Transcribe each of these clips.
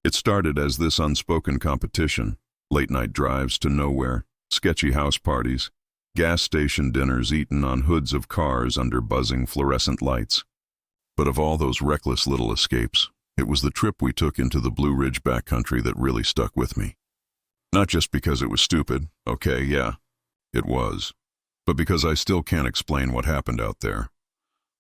It started as this unspoken competition, late-night drives to nowhere, sketchy house parties, gas station dinners eaten on hoods of cars under buzzing fluorescent lights. But of all those reckless little escapes, it was the trip we took into the Blue Ridge backcountry that really stuck with me. Not just because it was stupid, okay, yeah, it was, but because I still can't explain what happened out there.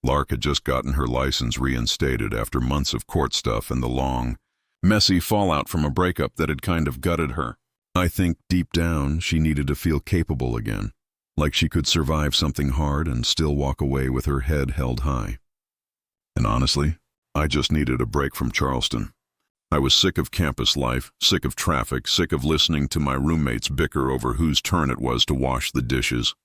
Lark had just gotten her license reinstated after months of court stuff and the long, messy fallout from a breakup that had kind of gutted her. I think deep down she needed to feel capable again, like she could survive something hard and still walk away with her head held high. And honestly, I just needed a break from Charleston. I was sick of campus life, sick of traffic, sick of listening to my roommates bicker over whose turn it was to wash the dishes.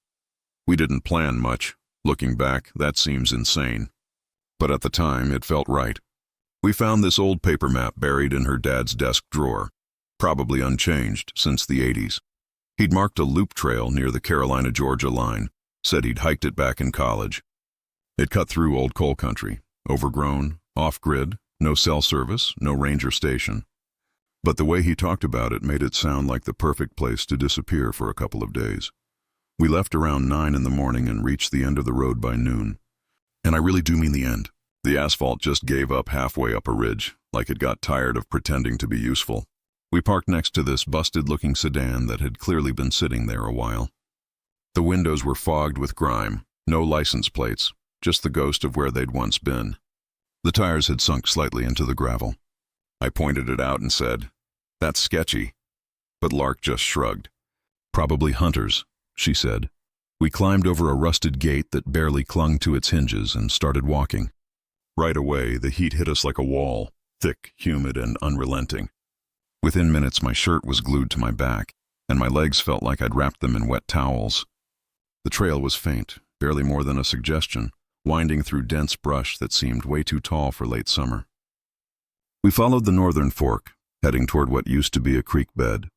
We didn't plan much. Looking back, that seems insane. But at the time, it felt right. We found this old paper map buried in her dad's desk drawer, probably unchanged since the 80s. He'd marked a loop trail near the Carolina-Georgia line, said he'd hiked it back in college. It cut through old coal country, overgrown, off-grid, no cell service, no ranger station. But the way he talked about it made it sound like the perfect place to disappear for a couple of days. We left around 9 in the morning and reached the end of the road by noon. And I really do mean the end. The asphalt just gave up halfway up a ridge, like it got tired of pretending to be useful. We parked next to this busted-looking sedan that had clearly been sitting there a while. The windows were fogged with grime, no license plates, just the ghost of where they'd once been. The tires had sunk slightly into the gravel. I pointed it out and said, "That's sketchy." But Lark just shrugged. "Probably hunters," she said. We climbed over a rusted gate that barely clung to its hinges and started walking. Right away, the heat hit us like a wall, thick, humid, and unrelenting. Within minutes, my shirt was glued to my back, and my legs felt like I'd wrapped them in wet towels. The trail was faint, barely more than a suggestion, winding through dense brush that seemed way too tall for late summer. We followed the northern fork, heading toward what used to be a creek bed.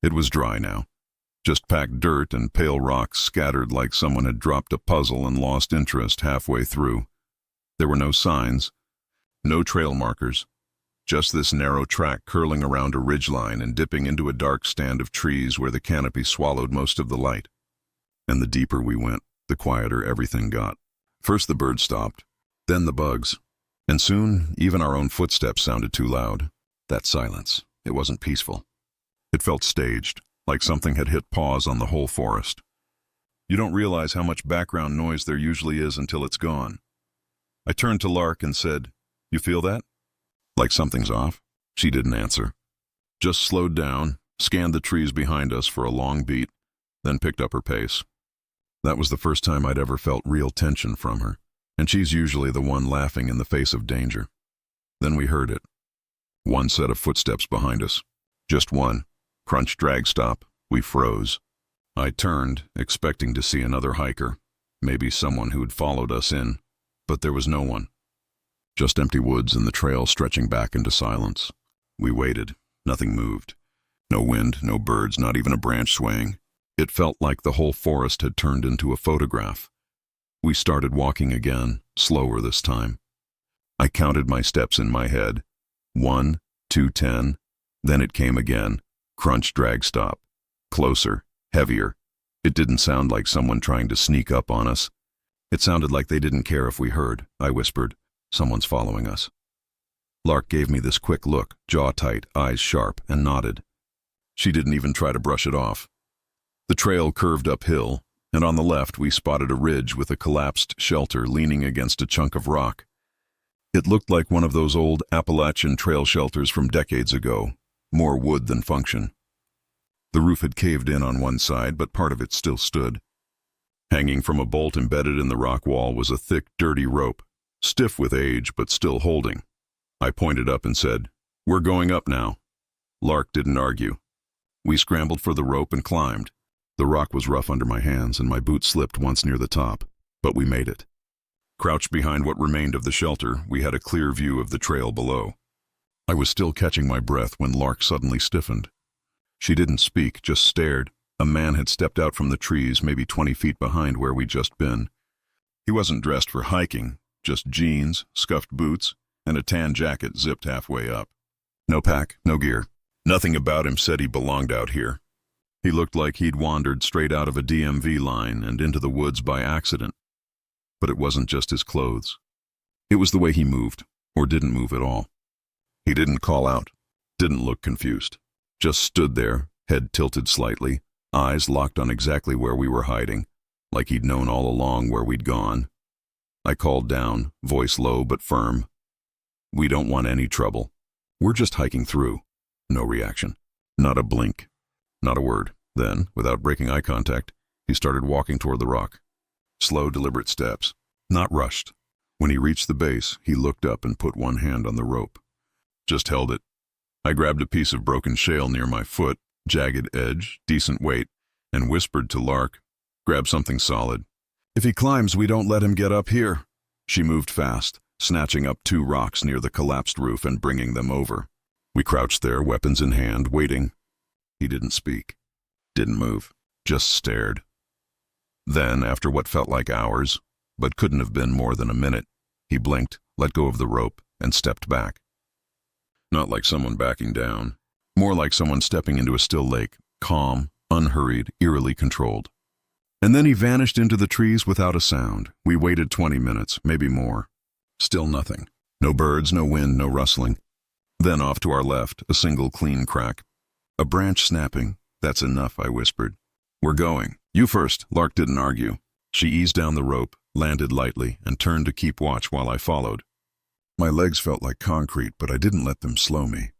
It was dry now, just packed dirt and pale rocks scattered like someone had dropped a puzzle and lost interest halfway through. There were no signs, no trail markers, just this narrow track curling around a ridgeline and dipping into a dark stand of trees where the canopy swallowed most of the light. And the deeper we went, the quieter everything got. First the birds stopped, then the bugs, and soon even our own footsteps sounded too loud. That silence, it wasn't peaceful. It felt staged, like something had hit pause on the whole forest. You don't realize how much background noise there usually is until it's gone. I turned to Lark and said, "You feel that?" Like something's off. She didn't answer. Just slowed down, scanned the trees behind us for a long beat, then picked up her pace. That was the first time I'd ever felt real tension from her, and she's usually the one laughing in the face of danger. Then we heard it. One set of footsteps behind us. Just one. Crunch, drag, stop. We froze. I turned, expecting to see another hiker, maybe someone who'd followed us in, but there was no one. Just empty woods and the trail stretching back into silence. We waited. Nothing moved. No wind, no birds, not even a branch swaying. It felt like the whole forest had turned into a photograph. We started walking again, slower this time. I counted my steps in my head. 1, 2, 10. Then it came again. Crunch, drag, stop. Closer, heavier. It didn't sound like someone trying to sneak up on us. It sounded like they didn't care if we heard. I whispered, "Someone's following us." Lark gave me this quick look, jaw tight, eyes sharp, and nodded. She didn't even try to brush it off. The trail curved uphill, and on the left we spotted a ridge with a collapsed shelter leaning against a chunk of rock. It looked like one of those old Appalachian trail shelters from decades ago, more wood than function. The roof had caved in on one side, but part of it still stood. Hanging from a bolt embedded in the rock wall was a thick, dirty rope, stiff with age but still holding. I pointed up and said, "We're going up now." Lark didn't argue. We scrambled for the rope and climbed. The rock was rough under my hands, and my boot slipped once near the top, but we made it. Crouched behind what remained of the shelter, we had a clear view of the trail below. I was still catching my breath when Lark suddenly stiffened. She didn't speak, just stared. A man had stepped out from the trees, maybe 20 feet behind where we'd just been. He wasn't dressed for hiking, just jeans, scuffed boots, and a tan jacket zipped halfway up. No pack, no gear. Nothing about him said he belonged out here. He looked like he'd wandered straight out of a DMV line and into the woods by accident. But it wasn't just his clothes. It was the way he moved, or didn't move at all. He didn't call out, didn't look confused. Just stood there, head tilted slightly, eyes locked on exactly where we were hiding, like he'd known all along where we'd gone. I called down, voice low but firm. "We don't want any trouble. We're just hiking through." No reaction. Not a blink. Not a word. Then, without breaking eye contact, he started walking toward the rock. Slow, deliberate steps. Not rushed. When he reached the base, he looked up and put one hand on the rope. Just held it. I grabbed a piece of broken shale near my foot, jagged edge, decent weight, and whispered to Lark, "Grab something solid. If he climbs, we don't let him get up here." She moved fast, snatching up 2 rocks near the collapsed roof and bringing them over. We crouched there, weapons in hand, waiting. He didn't speak. Didn't move. Just stared. Then, after what felt like hours, but couldn't have been more than a minute, he blinked, let go of the rope, and stepped back. Not like someone backing down. More like someone stepping into a still lake, calm, unhurried, eerily controlled. And then he vanished into the trees without a sound. We waited 20 minutes, maybe more. Still nothing. No birds, no wind, no rustling. Then off to our left, a single clean crack. A branch snapping. "That's enough," I whispered. "We're going. You first." Lark didn't argue. She eased down the rope, landed lightly, and turned to keep watch while I followed. My legs felt like concrete, but I didn't let them slow me.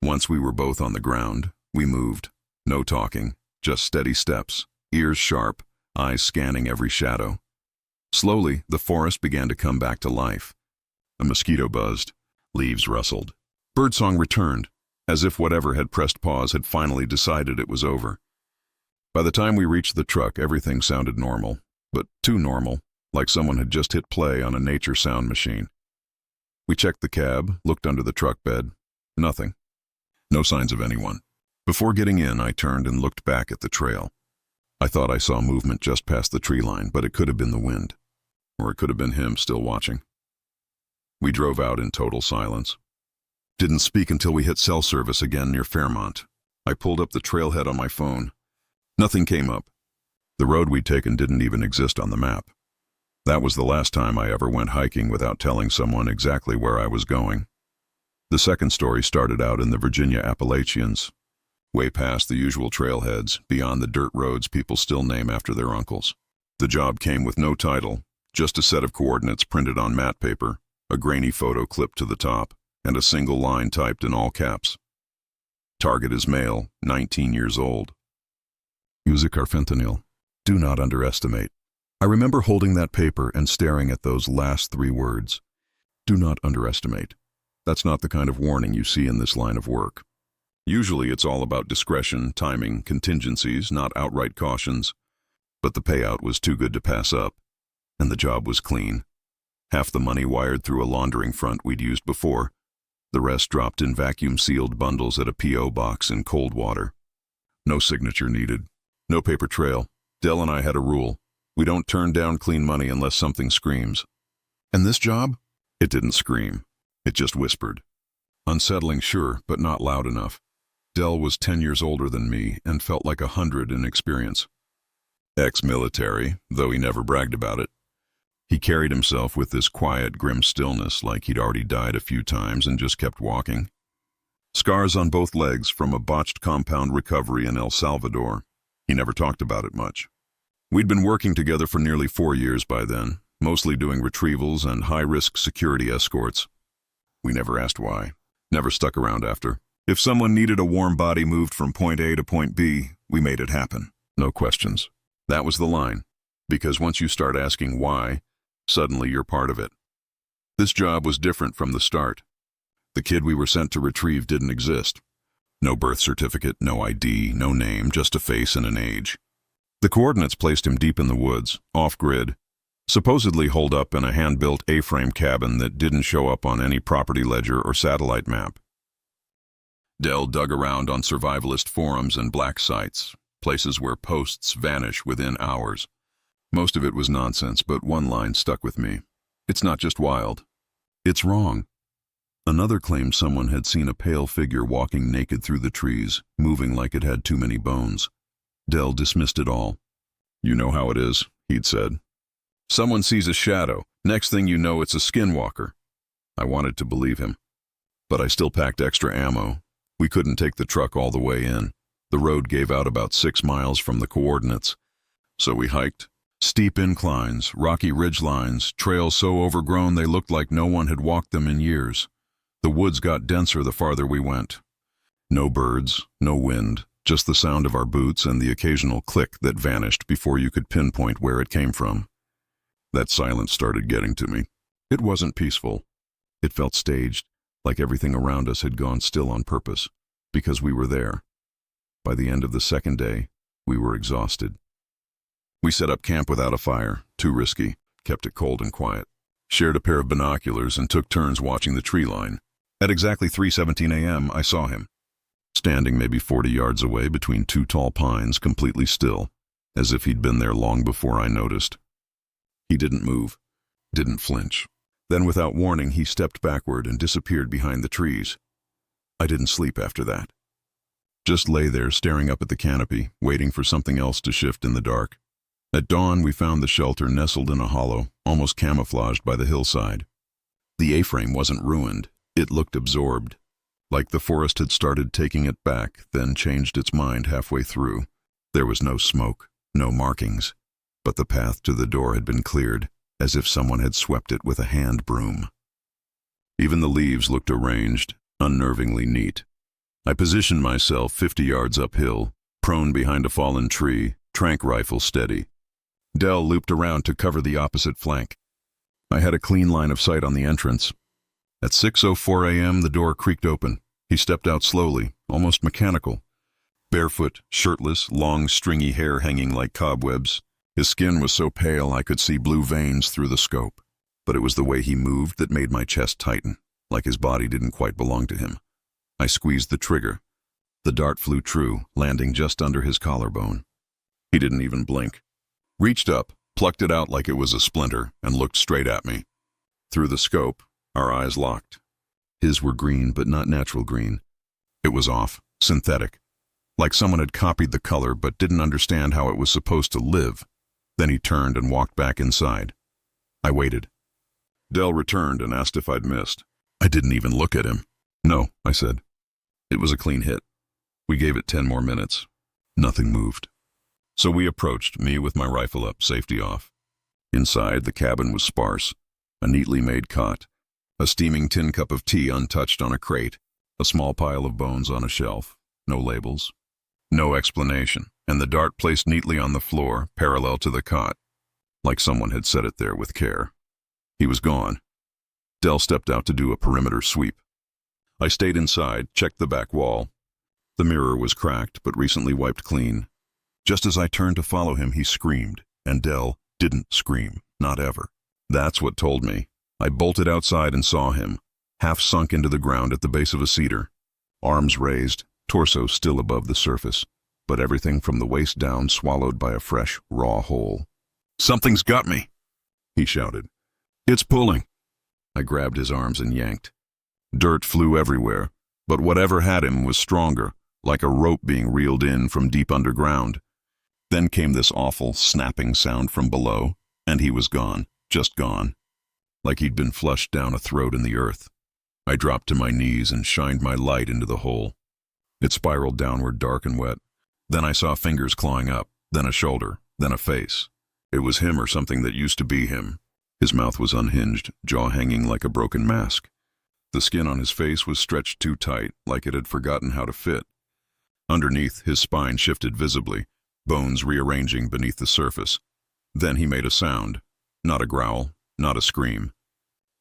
Once we were both on the ground, we moved. No talking, just steady steps, ears sharp, eyes scanning every shadow. Slowly, the forest began to come back to life. A mosquito buzzed. Leaves rustled. Birdsong returned, as if whatever had pressed pause had finally decided it was over. By the time we reached the truck, everything sounded normal, but too normal, like someone had just hit play on a nature sound machine. We checked the cab, looked under the truck bed. Nothing. No signs of anyone. Before getting in, I turned and looked back at the trail. I thought I saw movement just past the tree line, but it could have been the wind. Or it could have been him still watching. We drove out in total silence. Didn't speak until we hit cell service again near Fairmont. I pulled up the trailhead on my phone. Nothing came up. The road we'd taken didn't even exist on the map. That was the last time I ever went hiking without telling someone exactly where I was going. The second story started out in the Virginia Appalachians, way past the usual trailheads, beyond the dirt roads people still name after their uncles. The job came with no title, just a set of coordinates printed on matte paper, a grainy photo clipped to the top, and a single line typed in all caps. Target is male, 19 years old. Use carfentanil. Do not underestimate. I remember holding that paper and staring at those last 3 words. Do not underestimate. That's not the kind of warning you see in this line of work. Usually it's all about discretion, timing, contingencies, not outright cautions. But the payout was too good to pass up, and the job was clean. Half the money wired through a laundering front we'd used before. The rest dropped in vacuum-sealed bundles at a P.O. box in Coldwater. No signature needed. No paper trail. Dell and I had a rule. We don't turn down clean money unless something screams. And this job? It didn't scream. It just whispered. Unsettling, sure, but not loud enough. Dell was 10 years older than me and felt like 100 in experience. Ex-military, though he never bragged about it. He carried himself with this quiet, grim stillness like he'd already died a few times and just kept walking. Scars on both legs from a botched compound recovery in El Salvador. He never talked about it much. We'd been working together for nearly 4 years by then, mostly doing retrievals and high-risk security escorts. We never asked why. Never stuck around after. If someone needed a warm body moved from point A to point B, we made it happen. No questions. That was the line. Because once you start asking why, suddenly you're part of it. This job was different from the start. The kid we were sent to retrieve didn't exist. No birth certificate, no ID, no name, just a face and an age. The coordinates placed him deep in the woods, off-grid, supposedly holed up in a hand-built A-frame cabin that didn't show up on any property ledger or satellite map. Dell dug around on survivalist forums and black sites, places where posts vanish within hours. Most of it was nonsense, but one line stuck with me. It's not just wild. It's wrong. Another claimed someone had seen a pale figure walking naked through the trees, moving like it had too many bones. Dell dismissed it all. "You know how it is," he'd said. "Someone sees a shadow. Next thing you know, it's a skinwalker." I wanted to believe him. But I still packed extra ammo. We couldn't take the truck all the way in. The road gave out about 6 miles from the coordinates. So we hiked. Steep inclines, rocky ridgelines, trails so overgrown they looked like no one had walked them in years. The woods got denser the farther we went. No birds, no wind, just the sound of our boots and the occasional click that vanished before you could pinpoint where it came from. That silence started getting to me. It wasn't peaceful. It felt staged, like everything around us had gone still on purpose, because we were there. By the end of the second day, we were exhausted. We set up camp without a fire, too risky, kept it cold and quiet, shared a pair of binoculars and took turns watching the tree line. At exactly 3:17 a.m., I saw him, standing maybe 40 yards away between 2 tall pines, completely still, as if he'd been there long before I noticed. He didn't move, didn't flinch. Then without warning, he stepped backward and disappeared behind the trees. I didn't sleep after that. Just lay there staring up at the canopy, waiting for something else to shift in the dark. At dawn, we found the shelter nestled in a hollow, almost camouflaged by the hillside. The A-frame wasn't ruined. It looked absorbed, like the forest had started taking it back, then changed its mind halfway through. There was no smoke, no markings, but the path to the door had been cleared, as if someone had swept it with a hand broom. Even the leaves looked arranged, unnervingly neat. I positioned myself 50 yards uphill, prone behind a fallen tree, tranq rifle steady. Dell looped around to cover the opposite flank. I had a clean line of sight on the entrance. At 6:04 a.m., the door creaked open. He stepped out slowly, almost mechanical. Barefoot, shirtless, long, stringy hair hanging like cobwebs. His skin was so pale I could see blue veins through the scope. But it was the way he moved that made my chest tighten, like his body didn't quite belong to him. I squeezed the trigger. The dart flew true, landing just under his collarbone. He didn't even blink. Reached up, plucked it out like it was a splinter, and looked straight at me. Through the scope, our eyes locked. His were green, but not natural green. It was off, synthetic. Like someone had copied the color but didn't understand how it was supposed to live. Then he turned and walked back inside. I waited. Dell returned and asked if I'd missed. I didn't even look at him. "No," I said. It was a clean hit. We gave it 10 more minutes. Nothing moved. So we approached, me with my rifle up, safety off. Inside, the cabin was sparse. A neatly made cot. A steaming tin cup of tea untouched on a crate. A small pile of bones on a shelf. No labels. No explanation. And the dart placed neatly on the floor, parallel to the cot. Like someone had set it there with care. He was gone. Dell stepped out to do a perimeter sweep. I stayed inside, checked the back wall. The mirror was cracked, but recently wiped clean. Just as I turned to follow him, he screamed, and Dell didn't scream, not ever. That's what told me. I bolted outside and saw him, half sunk into the ground at the base of a cedar. Arms raised, torso still above the surface, but everything from the waist down swallowed by a fresh, raw hole. "Something's got me," he shouted. "It's pulling." I grabbed his arms and yanked. Dirt flew everywhere, but whatever had him was stronger, like a rope being reeled in from deep underground. Then came this awful, snapping sound from below, and he was gone, just gone, like he'd been flushed down a throat in the earth. I dropped to my knees and shined my light into the hole. It spiraled downward, dark and wet. Then I saw fingers clawing up, then a shoulder, then a face. It was him or something that used to be him. His mouth was unhinged, jaw hanging like a broken mask. The skin on his face was stretched too tight, like it had forgotten how to fit. Underneath, his spine shifted visibly, bones rearranging beneath the surface. Then he made a sound. Not a growl, not a scream.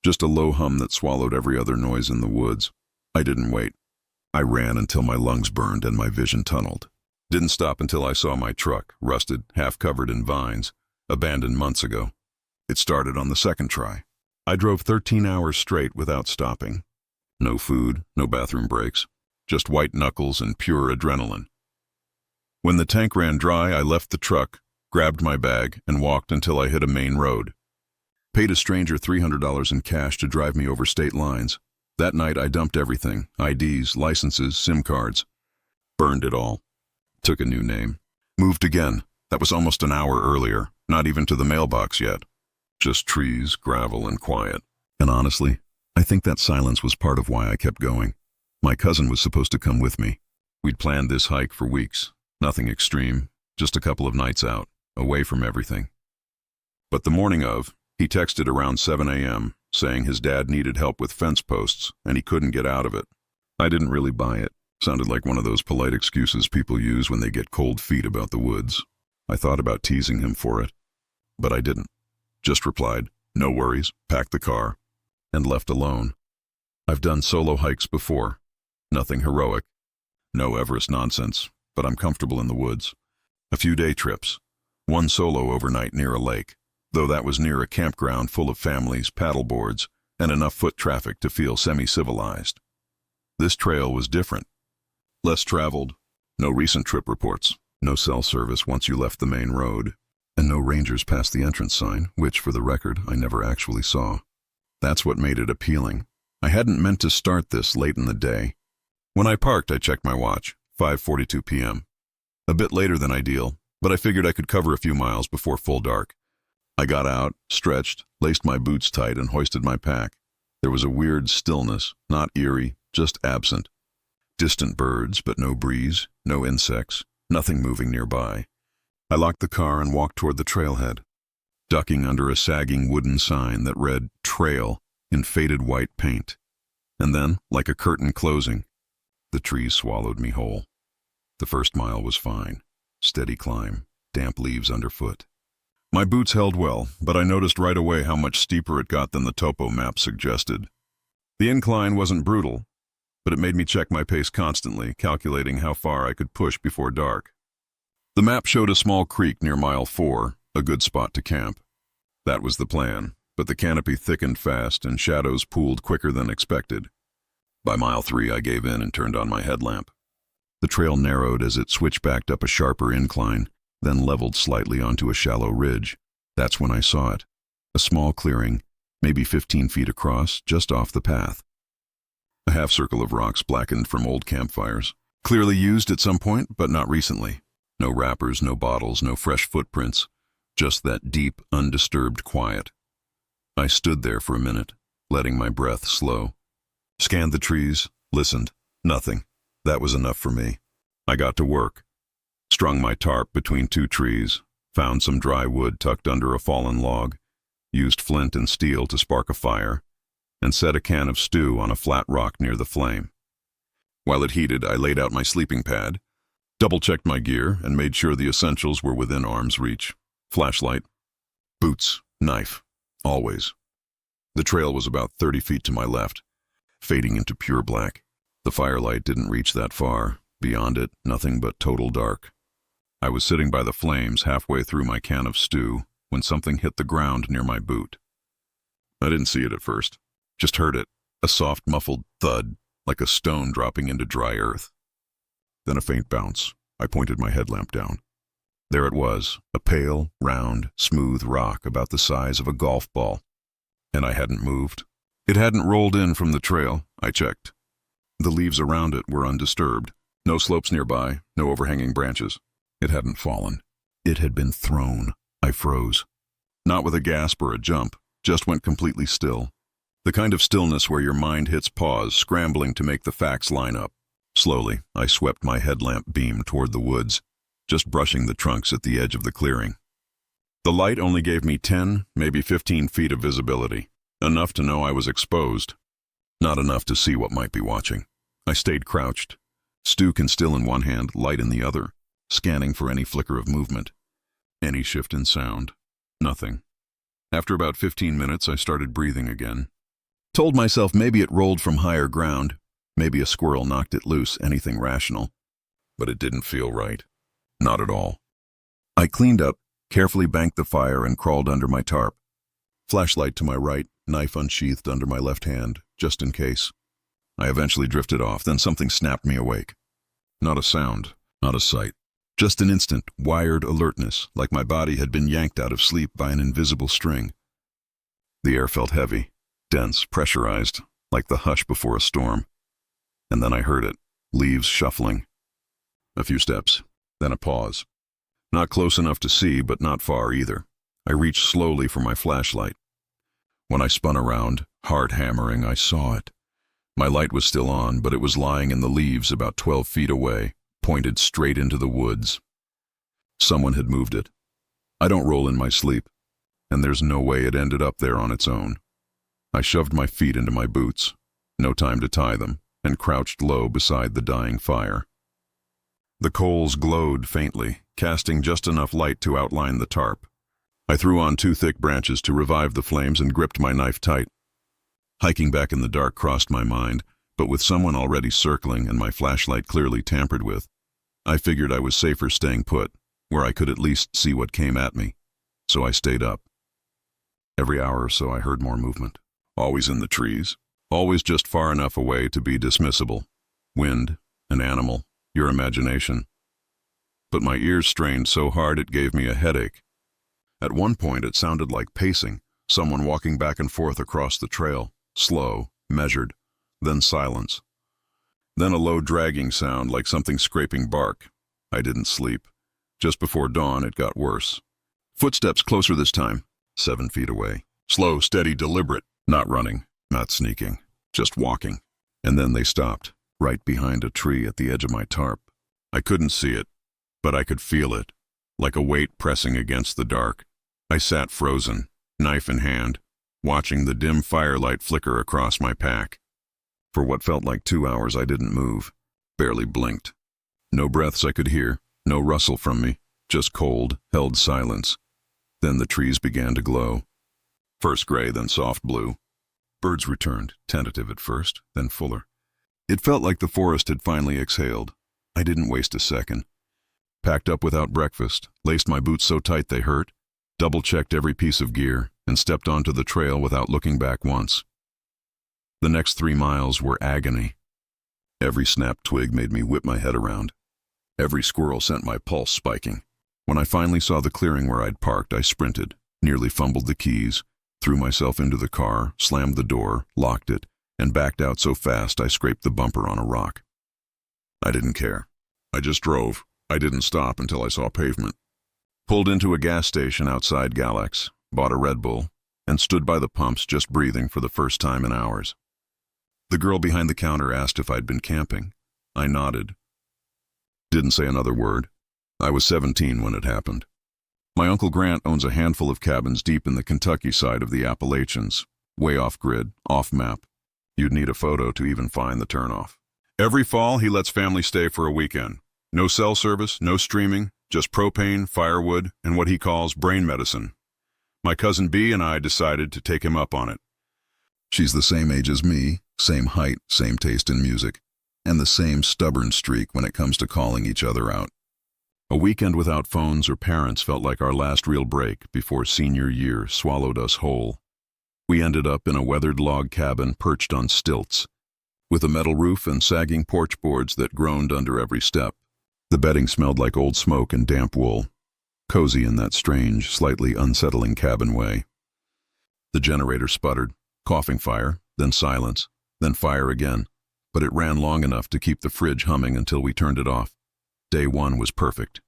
Just a low hum that swallowed every other noise in the woods. I didn't wait. I ran until my lungs burned and my vision tunneled. Didn't stop until I saw my truck, rusted, half covered in vines, abandoned months ago. It started on the second try. I drove 13 hours straight without stopping. No food, no bathroom breaks, just white knuckles and pure adrenaline. When the tank ran dry, I left the truck, grabbed my bag, and walked until I hit a main road. Paid a stranger $300 in cash to drive me over state lines. That night I dumped everything, IDs, licenses, SIM cards. Burned it all. Took a new name. Moved again. That was almost an hour earlier, not even to the mailbox yet. Just trees, gravel, and quiet. And honestly, I think that silence was part of why I kept going. My cousin was supposed to come with me. We'd planned this hike for weeks. Nothing extreme, just a couple of nights out, away from everything. But the morning of, he texted around 7 a.m., saying his dad needed help with fence posts and he couldn't get out of it. I didn't really buy it. Sounded like one of those polite excuses people use when they get cold feet about the woods. I thought about teasing him for it, but I didn't. Just replied, "No worries, packed the car," and left alone. I've done solo hikes before. Nothing heroic. No Everest nonsense, but I'm comfortable in the woods. A few day trips. One solo overnight near a lake, though that was near a campground full of families, paddleboards, and enough foot traffic to feel semi-civilized. This trail was different. Less traveled. No recent trip reports. No cell service once you left the main road. And no rangers past the entrance sign, which, for the record, I never actually saw. That's what made it appealing. I hadn't meant to start this late in the day. When I parked, I checked my watch, 5:42 p.m. A bit later than ideal, but I figured I could cover a few miles before full dark. I got out, stretched, laced my boots tight, and hoisted my pack. There was a weird stillness, not eerie, just absent. Distant birds, but no breeze, no insects, nothing moving nearby. I locked the car and walked toward the trailhead, ducking under a sagging wooden sign that read "Trail" in faded white paint. And then, like a curtain closing, the trees swallowed me whole. The first mile was fine. Steady climb, damp leaves underfoot. My boots held well, but I noticed right away how much steeper it got than the topo map suggested. The incline wasn't brutal, but it made me check my pace constantly, calculating how far I could push before dark. The map showed a small creek near mile 4, a good spot to camp. That was the plan, but the canopy thickened fast and shadows pooled quicker than expected. By mile 3, I gave in and turned on my headlamp. The trail narrowed as it switchbacked up a sharper incline, then leveled slightly onto a shallow ridge. That's when I saw it. A small clearing, maybe 15 feet across, just off the path. A half circle of rocks blackened from old campfires. Clearly used at some point, but not recently. No wrappers, no bottles, no fresh footprints. Just that deep, undisturbed quiet. I stood there for a minute, letting my breath slow. Scanned the trees, listened. Nothing. That was enough for me. I got to work. Strung my tarp between 2 trees, found some dry wood tucked under a fallen log, used flint and steel to spark a fire, and set a can of stew on a flat rock near the flame. While it heated, I laid out my sleeping pad, double-checked my gear, and made sure the essentials were within arm's reach. Flashlight, boots, knife, always. The trail was about 30 feet to my left, fading into pure black. The firelight didn't reach that far. Beyond it, nothing but total dark. I was sitting by the flames halfway through my can of stew when something hit the ground near my boot. I didn't see it at first, just heard it, a soft muffled thud, like a stone dropping into dry earth. Then a faint bounce. I pointed my headlamp down. There it was, a pale, round, smooth rock about the size of a golf ball. And I hadn't moved. It hadn't rolled in from the trail, I checked. The leaves around it were undisturbed. No slopes nearby, no overhanging branches. It hadn't fallen. It had been thrown. I froze. Not with a gasp or a jump, just went completely still. The kind of stillness where your mind hits pause, scrambling to make the facts line up. Slowly, I swept my headlamp beam toward the woods, just brushing the trunks at the edge of the clearing. The light only gave me 10, maybe 15 feet of visibility, enough to know I was exposed, not enough to see what might be watching. I stayed crouched, stew and still in one hand, light in the other, scanning for any flicker of movement, any shift in sound. Nothing. After about 15 minutes, I started breathing again. Told myself maybe it rolled from higher ground, maybe a squirrel knocked it loose, anything rational. But it didn't feel right. Not at all. I cleaned up, carefully banked the fire, and crawled under my tarp. Flashlight to my right, knife unsheathed under my left hand, just in case. I eventually drifted off, then something snapped me awake. Not a sound, not a sight. Just an instant, wired alertness, like my body had been yanked out of sleep by an invisible string. The air felt heavy, dense, pressurized, like the hush before a storm. And then I heard it, leaves shuffling. A few steps, then a pause. Not close enough to see, but not far either. I reached slowly for my flashlight. When I spun around, heart hammering, I saw it. My light was still on, but it was lying in the leaves about 12 feet away, pointed straight into the woods. Someone had moved it. I don't roll in my sleep, and there's no way it ended up there on its own. I shoved my feet into my boots, no time to tie them, and crouched low beside the dying fire. The coals glowed faintly, casting just enough light to outline the tarp. I threw on 2 thick branches to revive the flames and gripped my knife tight. Hiking back in the dark crossed my mind, but with someone already circling and my flashlight clearly tampered with, I figured I was safer staying put, where I could at least see what came at me. So I stayed up. Every hour or so I heard more movement. Always in the trees, always just far enough away to be dismissible. Wind, an animal, your imagination. But my ears strained so hard it gave me a headache. At one point it sounded like pacing, someone walking back and forth across the trail, slow, measured, then silence. Then a low dragging sound like something scraping bark. I didn't sleep. Just before dawn it got worse. Footsteps closer this time, 7 feet away. Slow, steady, deliberate. Not running, not sneaking, just walking. And then they stopped, right behind a tree at the edge of my tarp. I couldn't see it, but I could feel it, like a weight pressing against the dark. I sat frozen, knife in hand, watching the dim firelight flicker across my pack. For what felt like 2 hours I didn't move, barely blinked. No breaths I could hear, no rustle from me, just cold, held silence. Then the trees began to glow. First gray, then soft blue. Birds returned, tentative at first, then fuller. It felt like the forest had finally exhaled. I didn't waste a second. Packed up without breakfast, laced my boots so tight they hurt, double-checked every piece of gear, and stepped onto the trail without looking back once. The next 3 miles were agony. Every snapped twig made me whip my head around. Every squirrel sent my pulse spiking. When I finally saw the clearing where I'd parked, I sprinted, nearly fumbled the keys, threw myself into the car, slammed the door, locked it, and backed out so fast I scraped the bumper on a rock. I didn't care. I just drove. I didn't stop until I saw pavement. Pulled into a gas station outside Galax, bought a Red Bull, and stood by the pumps just breathing for the first time in hours. The girl behind the counter asked if I'd been camping. I nodded. Didn't say another word. I was 17 when it happened. My Uncle Grant owns a handful of cabins deep in the Kentucky side of the Appalachians, way off-grid, off-map. You'd need a photo to even find the turnoff. Every fall, he lets families stay for a weekend. No cell service, no streaming, just propane, firewood, and what he calls brain medicine. My cousin B and I decided to take him up on it. She's the same age as me, same height, same taste in music, and the same stubborn streak when it comes to calling each other out. A weekend without phones or parents felt like our last real break before senior year swallowed us whole. We ended up in a weathered log cabin perched on stilts, with a metal roof and sagging porch boards that groaned under every step. The bedding smelled like old smoke and damp wool, cozy in that strange, slightly unsettling cabin way. The generator sputtered, coughing fire, then silence, then fire again, but it ran long enough to keep the fridge humming until we turned it off. Day 1 was perfect.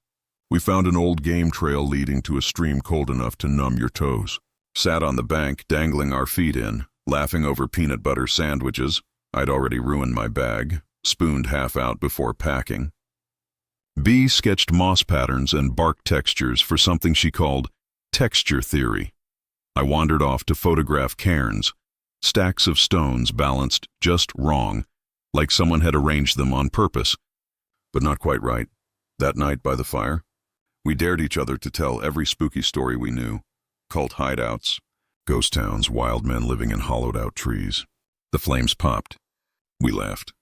We found an old game trail leading to a stream cold enough to numb your toes. Sat on the bank, dangling our feet in, laughing over peanut butter sandwiches. I'd already ruined my bag, spooned half out before packing. B sketched moss patterns and bark textures for something she called texture theory. I wandered off to photograph cairns, stacks of stones balanced just wrong, like someone had arranged them on purpose, but not quite right. That night by the fire, we dared each other to tell every spooky story we knew. Cult hideouts, ghost towns, wild men living in hollowed-out trees. The flames popped. We laughed.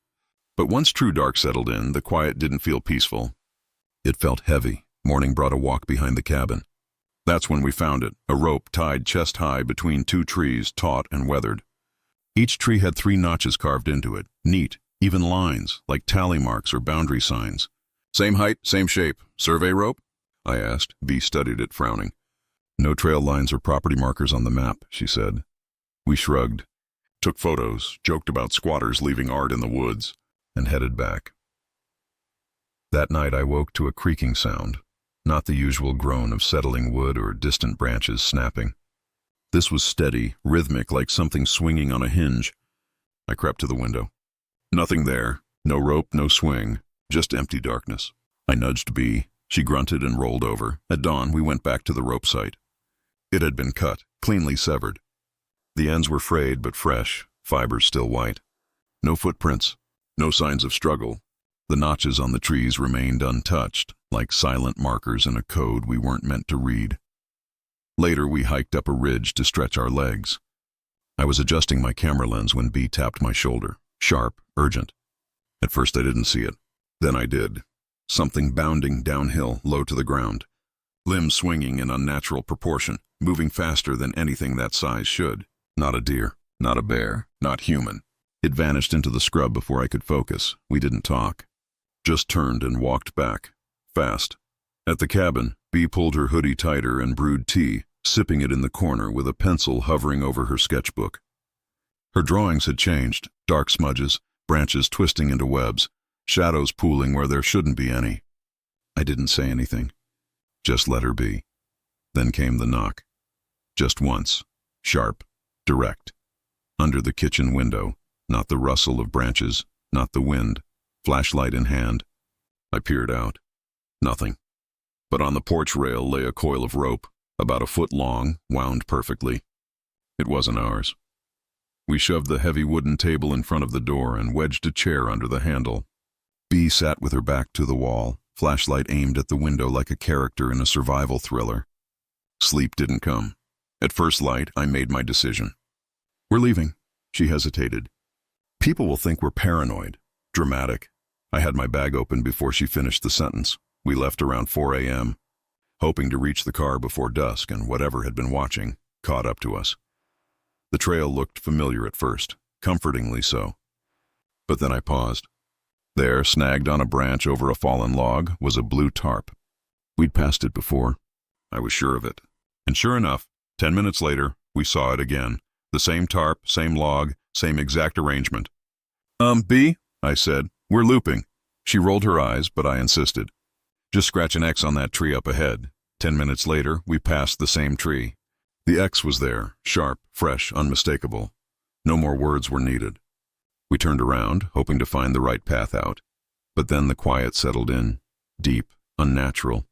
But once true dark settled in, the quiet didn't feel peaceful. It felt heavy. Morning brought a walk behind the cabin. That's when we found it, a rope tied chest-high between 2 trees, taut and weathered. Each tree had 3 notches carved into it, neat, even lines, like tally marks or boundary signs. Same height, same shape. Survey rope? I asked. B studied it, frowning. No trail lines or property markers on the map, she said. We shrugged. took photos, joked about squatters leaving art in the woods, and headed back. That night I woke to a creaking sound, not the usual groan of settling wood or distant branches snapping. This was steady, rhythmic, like something swinging on a hinge. I crept to the window. Nothing there, no rope, no swing, just empty darkness. I nudged Bee. She grunted and rolled over. At dawn, we went back to the rope site. It had been cut, cleanly severed. The ends were frayed but fresh, fibers still white. No footprints, no signs of struggle. The notches on the trees remained untouched, like silent markers in a code we weren't meant to read. Later, we hiked up a ridge to stretch our legs. I was adjusting my camera lens when Bee tapped my shoulder, sharp, urgent. At first I didn't see it. Then I did. Something bounding downhill, low to the ground. Limbs swinging in unnatural proportion, moving faster than anything that size should. Not a deer, not a bear, not human. It vanished into the scrub before I could focus. We didn't talk. Just turned and walked back. Fast. At the cabin, Bee pulled her hoodie tighter and brewed tea, sipping it in the corner with a pencil hovering over her sketchbook. Her drawings had changed, dark smudges, branches twisting into webs, shadows pooling where there shouldn't be any. I didn't say anything. Just let her be. Then came the knock. Just once. Sharp. Direct. Under the kitchen window. Not the rustle of branches. Not the wind. Flashlight in hand. I peered out. Nothing. But on the porch rail lay a coil of rope, about a foot long, wound perfectly. It wasn't ours. We shoved the heavy wooden table in front of the door and wedged a chair under the handle. Bee sat with her back to the wall, flashlight aimed at the window like a character in a survival thriller. Sleep didn't come. At first light, I made my decision. We're leaving. She hesitated. People will think we're paranoid. Dramatic. I had my bag open before she finished the sentence. We left around 4 a.m., hoping to reach the car before dusk, and whatever had been watching caught up to us. The trail looked familiar at first, comfortingly so. But then I paused. There, snagged on a branch over a fallen log, was a blue tarp. We'd passed it before. I was sure of it. And sure enough, 10 minutes later, we saw it again. The same tarp, same log, same exact arrangement. Bee, I said, we're looping. She rolled her eyes, but I insisted. Just scratch an X on that tree up ahead. 10 minutes later, we passed the same tree. The X was there, sharp, fresh, unmistakable. No more words were needed. We turned around, hoping to find the right path out. But then the quiet settled in, deep, unnatural.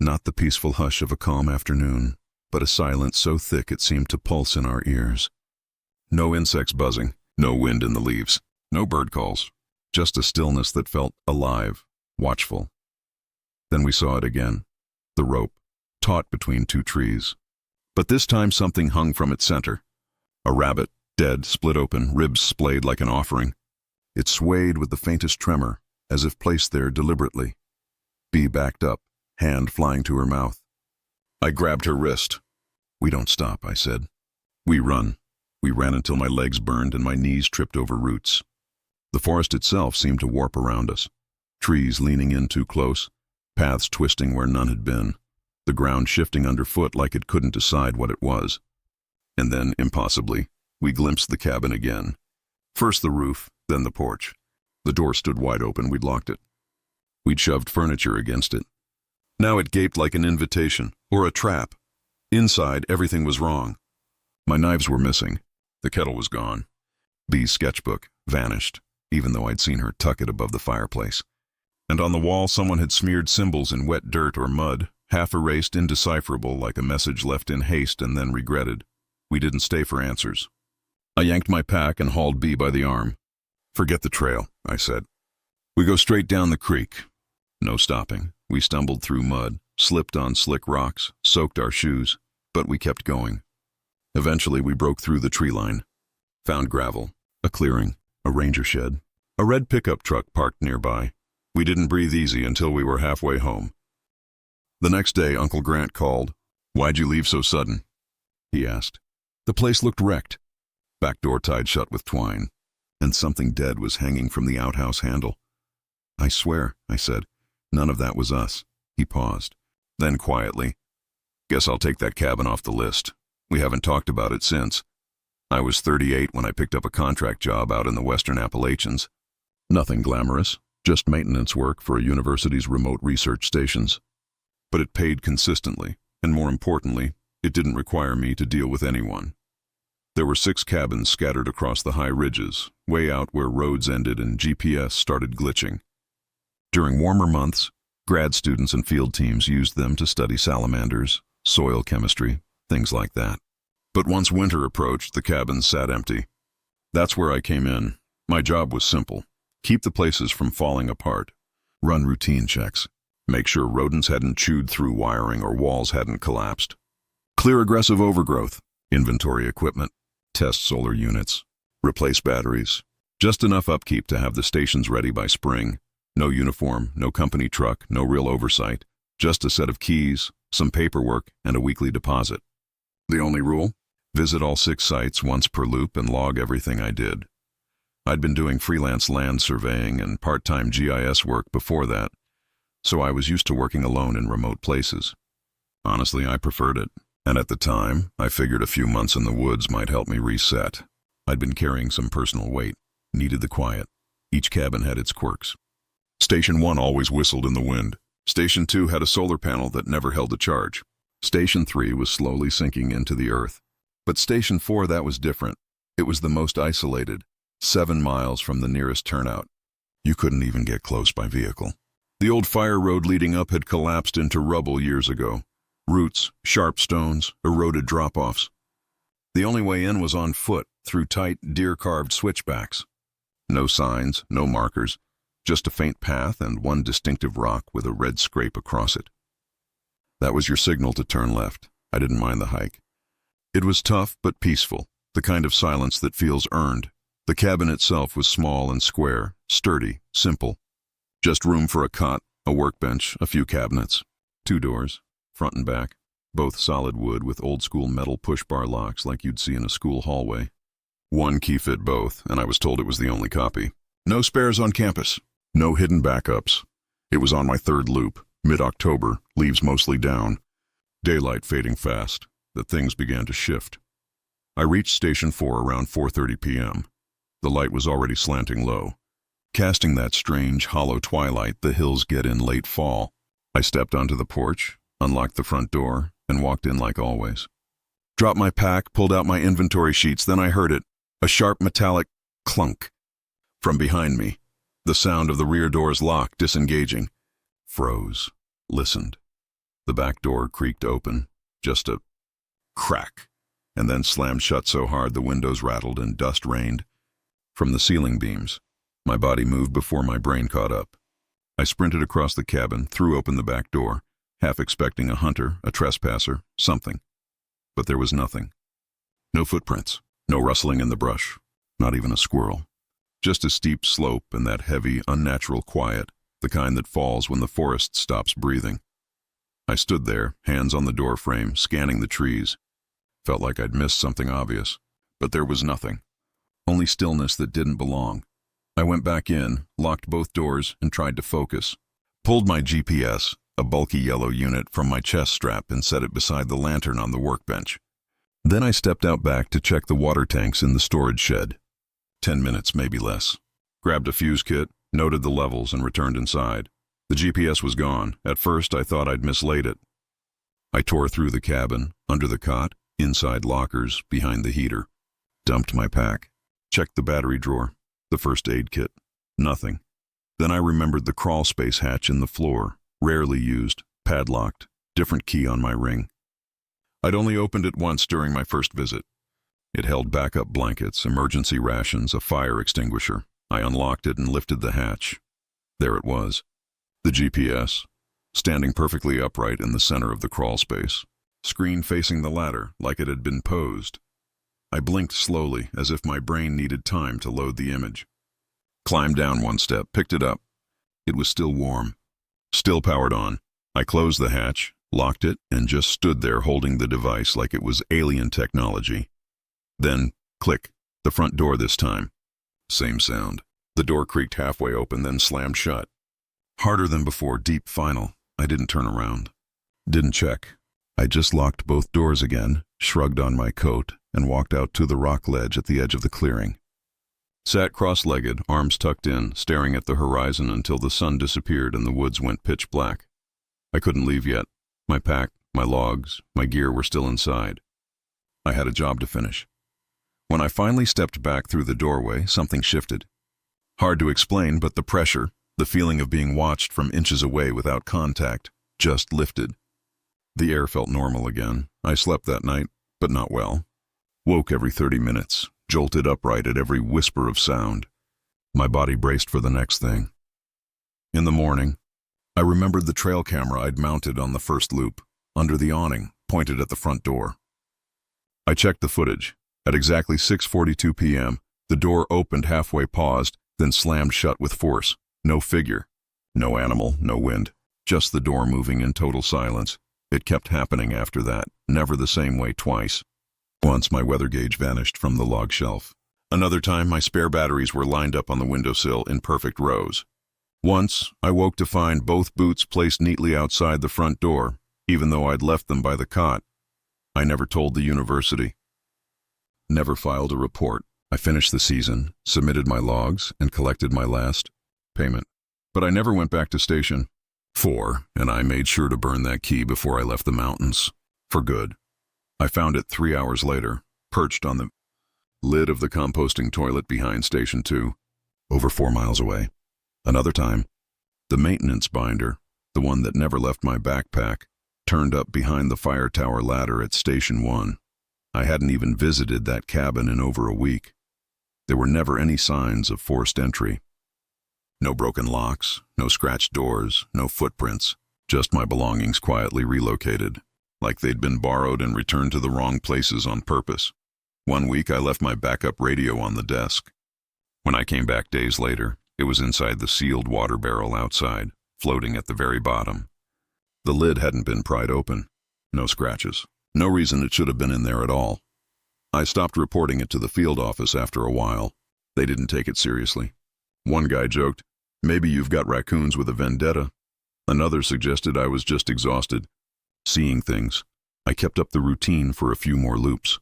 Not the peaceful hush of a calm afternoon, but a silence so thick it seemed to pulse in our ears. No insects buzzing, no wind in the leaves, no bird calls, just a stillness that felt alive, watchful. Then we saw it again, the rope, taut between two trees. But this time something hung from its center. A rabbit, dead, split open, ribs splayed like an offering. It swayed with the faintest tremor, as if placed there deliberately. Bee backed up, hand flying to her mouth. I grabbed her wrist. We don't stop, I said. We run. We ran until my legs burned and my knees tripped over roots. The forest itself seemed to warp around us. Trees leaning in too close, paths twisting where none had been, the ground shifting underfoot like it couldn't decide what it was. And then, impossibly, we glimpsed the cabin again. First the roof, then the porch. The door stood wide open. We'd locked it. We'd shoved furniture against it. Now it gaped like an invitation, or a trap. Inside, everything was wrong. My knives were missing. The kettle was gone. Bee's sketchbook vanished, even though I'd seen her tuck it above the fireplace. And on the wall someone had smeared symbols in wet dirt or mud, half erased, indecipherable, like a message left in haste and then regretted. We didn't stay for answers. I yanked my pack and hauled Bee by the arm. Forget the trail, I said. We go straight down the creek. No stopping. We stumbled through mud, slipped on slick rocks, soaked our shoes, but we kept going. Eventually we broke through the tree line. Found gravel, a clearing, a ranger shed, a red pickup truck parked nearby. We didn't breathe easy until we were halfway home. The next day, Uncle Grant called. Why'd you leave so sudden? He asked. The place looked wrecked. Back door tied shut with twine, and something dead was hanging from the outhouse handle. I swear, I said, none of that was us. He paused. Then quietly, guess I'll take that cabin off the list. We haven't talked about it since. I was 38 when I picked up a contract job out in the western Appalachians. Nothing glamorous, just maintenance work for a university's remote research stations. But it paid consistently, and more importantly, it didn't require me to deal with anyone. There were 6 cabins scattered across the high ridges, way out where roads ended and GPS started glitching. During warmer months, grad students and field teams used them to study salamanders, soil chemistry, things like that. But once winter approached, the cabins sat empty. That's where I came in. My job was simple. Keep the places from falling apart. Run routine checks. Make sure rodents hadn't chewed through wiring or walls hadn't collapsed. Clear aggressive overgrowth. Inventory equipment. Test solar units. Replace batteries. Just enough upkeep to have the stations ready by spring. No uniform, no company truck, no real oversight. Just a set of keys, some paperwork, and a weekly deposit. The only rule? Visit all 6 sites once per loop and log everything I did. I'd been doing freelance land surveying and part-time GIS work before that, so I was used to working alone in remote places. Honestly, I preferred it, and at the time, I figured a few months in the woods might help me reset. I'd been carrying some personal weight, needed the quiet. Each cabin had its quirks. Station 1 always whistled in the wind. Station 2 had a solar panel that never held a charge. Station 3 was slowly sinking into the earth. But Station 4, that was different. It was the most isolated, 7 miles from the nearest turnout. You couldn't even get close by vehicle. The old fire road leading up had collapsed into rubble years ago. Roots, sharp stones, eroded drop-offs. The only way in was on foot, through tight, deer-carved switchbacks. No signs, no markers, just a faint path and one distinctive rock with a red scrape across it. That was your signal to turn left. I didn't mind the hike. It was tough but peaceful, the kind of silence that feels earned. The cabin itself was small and square, sturdy, simple. Just room for a cot, a workbench, a few cabinets. 2 doors, front and back, both solid wood with old-school metal push-bar locks like you'd see in a school hallway. 1 key fit both, and I was told it was the only copy. No spares on campus. No hidden backups. It was on my 3rd loop, mid-October, leaves mostly down. Daylight fading fast. The things began to shift. I reached Station 4 around 4:30 p.m. The light was already slanting low, casting that strange, hollow twilight the hills get in late fall. I stepped onto the porch, unlocked the front door, and walked in like always. Dropped my pack, pulled out my inventory sheets, then I heard it, a sharp metallic clunk. From behind me, the sound of the rear door's lock disengaging. Froze, listened. The back door creaked open, just a crack, and then slammed shut so hard the windows rattled and dust rained. From the ceiling beams, my body moved before my brain caught up. I sprinted across the cabin, threw open the back door, half expecting a hunter, a trespasser, something. But there was nothing. No footprints, no rustling in the brush, not even a squirrel. Just a steep slope and that heavy, unnatural quiet, the kind that falls when the forest stops breathing. I stood there, hands on the doorframe, scanning the trees. Felt like I'd missed something obvious, but there was nothing. Only stillness that didn't belong. I went back in, locked both doors, and tried to focus. Pulled my GPS, a bulky yellow unit, from my chest strap and set it beside the lantern on the workbench. Then I stepped out back to check the water tanks in the storage shed. 10 minutes, maybe less. Grabbed a fuse kit, noted the levels, and returned inside. The GPS was gone. At first, I thought I'd mislaid it. I tore through the cabin, under the cot, inside lockers, behind the heater. Dumped my pack. Checked the battery drawer, the first aid kit. Nothing. Then I remembered the crawl space hatch in the floor, rarely used, padlocked, different key on my ring. I'd only opened it once during my first visit. It held backup blankets, emergency rations, a fire extinguisher. I unlocked it and lifted the hatch. There it was. The GPS, standing perfectly upright in the center of the crawl space, screen facing the ladder like it had been posed. I blinked slowly, as if my brain needed time to load the image. Climbed down 1 step, picked it up. It was still warm, still powered on. I closed the hatch, locked it, and just stood there holding the device like it was alien technology. Then, click, the front door this time. Same sound. The door creaked halfway open, then slammed shut. Harder than before, deep final. I didn't turn around. Didn't check. I just locked both doors again, shrugged on my coat, and walked out to the rock ledge at the edge of the clearing. Sat cross-legged, arms tucked in, staring at the horizon until the sun disappeared and the woods went pitch black. I couldn't leave yet. My pack, my logs, my gear were still inside. I had a job to finish. When I finally stepped back through the doorway, something shifted. Hard to explain, but the pressure, the feeling of being watched from inches away without contact, just lifted. The air felt normal again. I slept that night, but not well. Woke every 30 minutes, jolted upright at every whisper of sound. My body braced for the next thing. In the morning, I remembered the trail camera I'd mounted on the first loop, under the awning, pointed at the front door. I checked the footage. At exactly 6:42 p.m., the door opened halfway paused, then slammed shut with force. No figure, no animal, no wind, just the door moving in total silence. It kept happening after that, never the same way twice. Once my weather gauge vanished from the log shelf. Another time my spare batteries were lined up on the windowsill in perfect rows. Once I woke to find both boots placed neatly outside the front door, even though I'd left them by the cot. I never told the university. Never filed a report. I finished the season, submitted my logs, and collected my last payment. But I never went back to Station 4, and I made sure to burn that key before I left the mountains. For good. I found it 3 hours later, perched on the lid of the composting toilet behind Station 2, over 4 miles away. Another time, the maintenance binder, the one that never left my backpack, turned up behind the fire tower ladder at Station 1. I hadn't even visited that cabin in over a week. There were never any signs of forced entry. No broken locks, no scratched doors, no footprints, just my belongings quietly relocated, like they'd been borrowed and returned to the wrong places on purpose. One week I left my backup radio on the desk. When I came back days later, it was inside the sealed water barrel outside, floating at the very bottom. The lid hadn't been pried open. No scratches. No reason it should have been in there at all. I stopped reporting it to the field office after a while. They didn't take it seriously. One guy joked, "Maybe you've got raccoons with a vendetta." Another suggested I was just exhausted. Seeing things. I kept up the routine for a few more loops.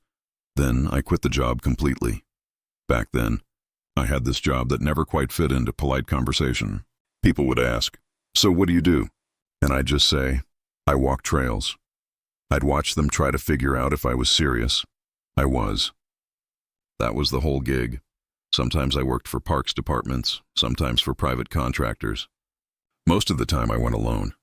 Then I quit the job completely. Back then, I had this job that never quite fit into polite conversation. People would ask, "So what do you do?" And I'd just say, "I walk trails." I'd watch them try to figure out if I was serious. I was. That was the whole gig. Sometimes I worked for parks departments, sometimes for private contractors. Most of the time I went alone.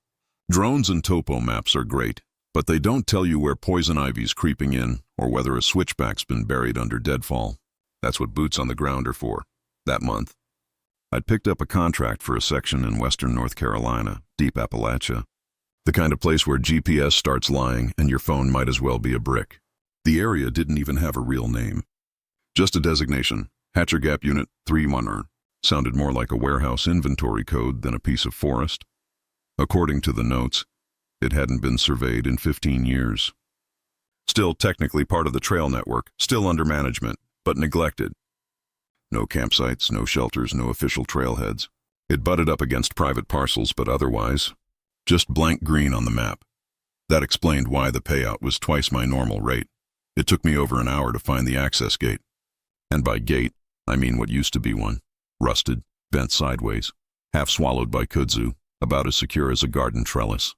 Drones and topo maps are great, but they don't tell you where poison ivy's creeping in or whether a switchback's been buried under deadfall. That's what boots on the ground are for. That month, I'd picked up a contract for a section in western North Carolina, deep Appalachia. The kind of place where GPS starts lying and your phone might as well be a brick. The area didn't even have a real name. Just a designation, Hatcher Gap Unit 3-1er, sounded more like a warehouse inventory code than a piece of forest. According to the notes, it hadn't been surveyed in 15 years. Still technically part of the trail network, still under management, but neglected. No campsites, no shelters, no official trailheads. It butted up against private parcels, but otherwise, just blank green on the map. That explained why the payout was twice my normal rate. It took me over an hour to find the access gate. And by gate, I mean what used to be one. Rusted, bent sideways, half swallowed by kudzu, about as secure as a garden trellis.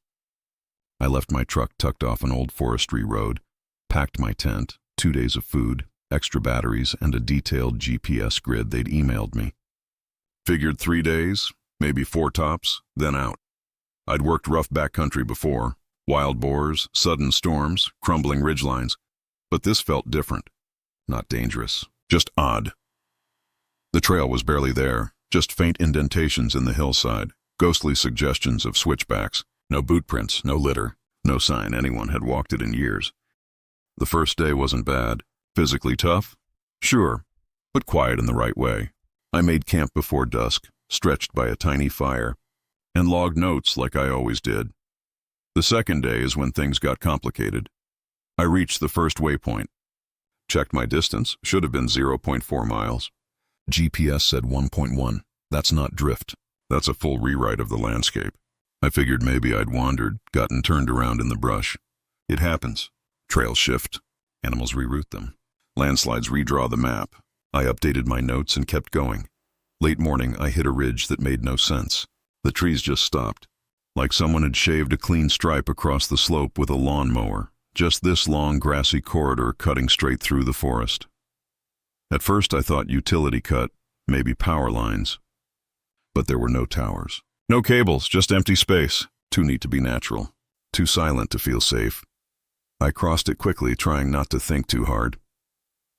I left my truck tucked off an old forestry road, packed my tent, 2 days of food, extra batteries, and a detailed GPS grid they'd emailed me. Figured 3 days, maybe 4 tops, then out. I'd worked rough backcountry before, wild boars, sudden storms, crumbling ridgelines, but this felt different. Not dangerous, just odd. The trail was barely there, just faint indentations in the hillside, ghostly suggestions of switchbacks, no boot prints, no litter, no sign anyone had walked it in years. The first day wasn't bad. Physically tough? Sure, but quiet in the right way. I made camp before dusk, stretched by a tiny fire, and logged notes like I always did. The second day is when things got complicated. I reached the first waypoint. Checked my distance, should have been 0.4 miles. GPS said 1.1. That's not drift. That's a full rewrite of the landscape. I figured maybe I'd wandered, gotten turned around in the brush. It happens. Trails shift. Animals reroute them. Landslides redraw the map. I updated my notes and kept going. Late morning, I hit a ridge that made no sense. The trees just stopped. Like someone had shaved a clean stripe across the slope with a lawnmower. Just this long, grassy corridor cutting straight through the forest. At first, I thought utility cut, maybe power lines. But there were no towers. No cables, just empty space. Too neat to be natural. Too silent to feel safe. I crossed it quickly, trying not to think too hard.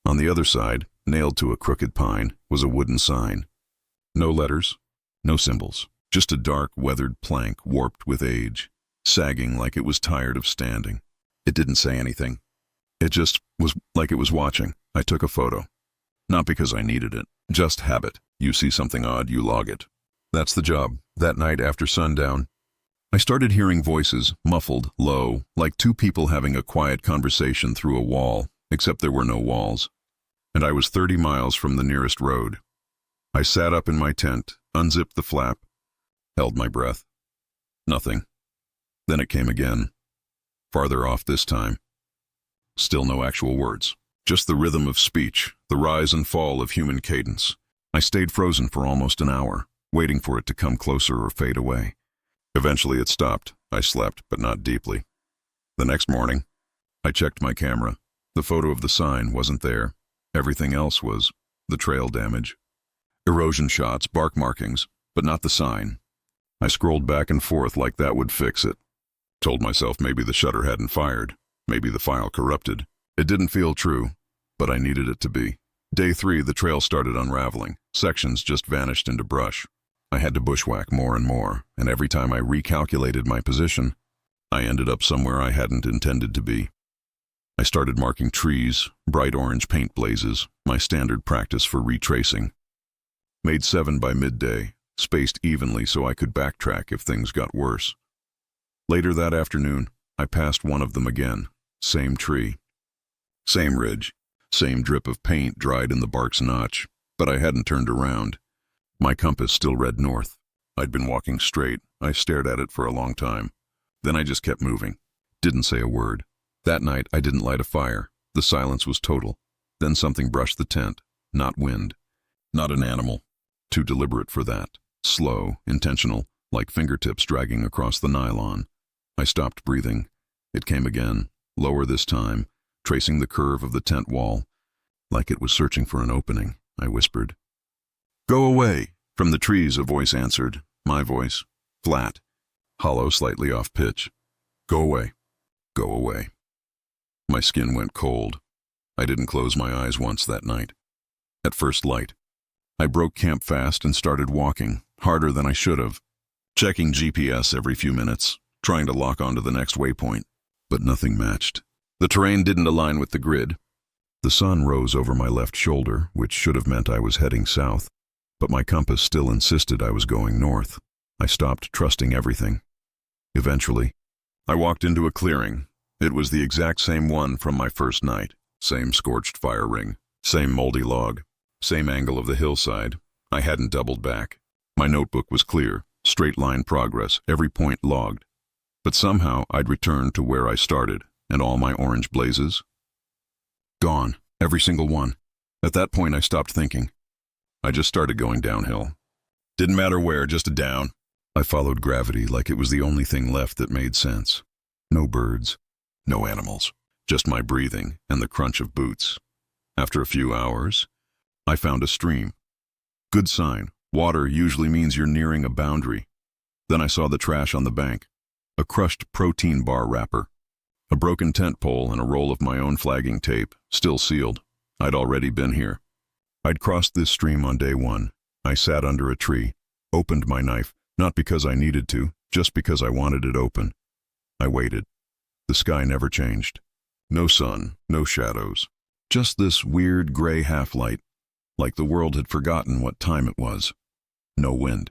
On the other side, nailed to a crooked pine, was a wooden sign. No letters, no symbols. Just a dark, weathered plank warped with age, sagging like it was tired of standing. It didn't say anything. It just was like it was watching. I took a photo. Not because I needed it, just habit. You see something odd, you log it. That's the job. That night after sundown, I started hearing voices, muffled, low, like two people having a quiet conversation through a wall, except there were no walls. And I was 30 miles from the nearest road. I sat up in my tent, unzipped the flap, held my breath. Nothing. Then it came again. Farther off this time. Still no actual words. Just the rhythm of speech, the rise and fall of human cadence. I stayed frozen for almost an hour, waiting for it to come closer or fade away. Eventually it stopped. I slept, but not deeply. The next morning, I checked my camera. The photo of the sign wasn't there. Everything else was the trail damage. Erosion shots, bark markings, but not the sign. I scrolled back and forth like that would fix it. Told myself maybe the shutter hadn't fired. Maybe the file corrupted. It didn't feel true, but I needed it to be. Day 3, the trail started unraveling. Sections just vanished into brush. I had to bushwhack more and more, and every time I recalculated my position, I ended up somewhere I hadn't intended to be. I started marking trees, bright orange paint blazes, my standard practice for retracing. Made 7 by midday, spaced evenly so I could backtrack if things got worse. Later that afternoon, I passed one of them again. Same tree. Same ridge. Same drip of paint dried in the bark's notch, but I hadn't turned around. My compass still read north. I'd been walking straight. I stared at it for a long time. Then I just kept moving. Didn't say a word. That night, I didn't light a fire. The silence was total. Then something brushed the tent. Not wind. Not an animal. Too deliberate for that. Slow, intentional, like fingertips dragging across the nylon. I stopped breathing. It came again, lower this time, tracing the curve of the tent wall. Like it was searching for an opening, I whispered. "Go away!" From the trees, a voice answered. My voice. Flat. Hollow, slightly off pitch. "Go away. Go away." My skin went cold. I didn't close my eyes once that night. At first light, I broke camp fast and started walking, harder than I should have, checking GPS every few minutes, trying to lock onto the next waypoint. But nothing matched. The terrain didn't align with the grid. The sun rose over my left shoulder, which should have meant I was heading south, but my compass still insisted I was going north. I stopped trusting everything. Eventually, I walked into a clearing. It was the exact same one from my first night. Same scorched fire ring, same moldy log, same angle of the hillside. I hadn't doubled back. My notebook was clear, straight line progress, every point logged. But somehow I'd returned to where I started, and all my orange blazes? Gone, every single one. At that point I stopped thinking. I just started going downhill. Didn't matter where, just a down. I followed gravity like it was the only thing left that made sense. No birds, no animals, just my breathing and the crunch of boots. After a few hours, I found a stream. Good sign. Water usually means you're nearing a boundary. Then I saw the trash on the bank. A crushed protein bar wrapper. A broken tent pole and a roll of my own flagging tape, still sealed. I'd already been here. I'd crossed this stream on day 1. I sat under a tree, opened my knife, not because I needed to, just because I wanted it open. I waited. The sky never changed. No sun, no shadows. Just this weird gray half-light, like the world had forgotten what time it was. No wind.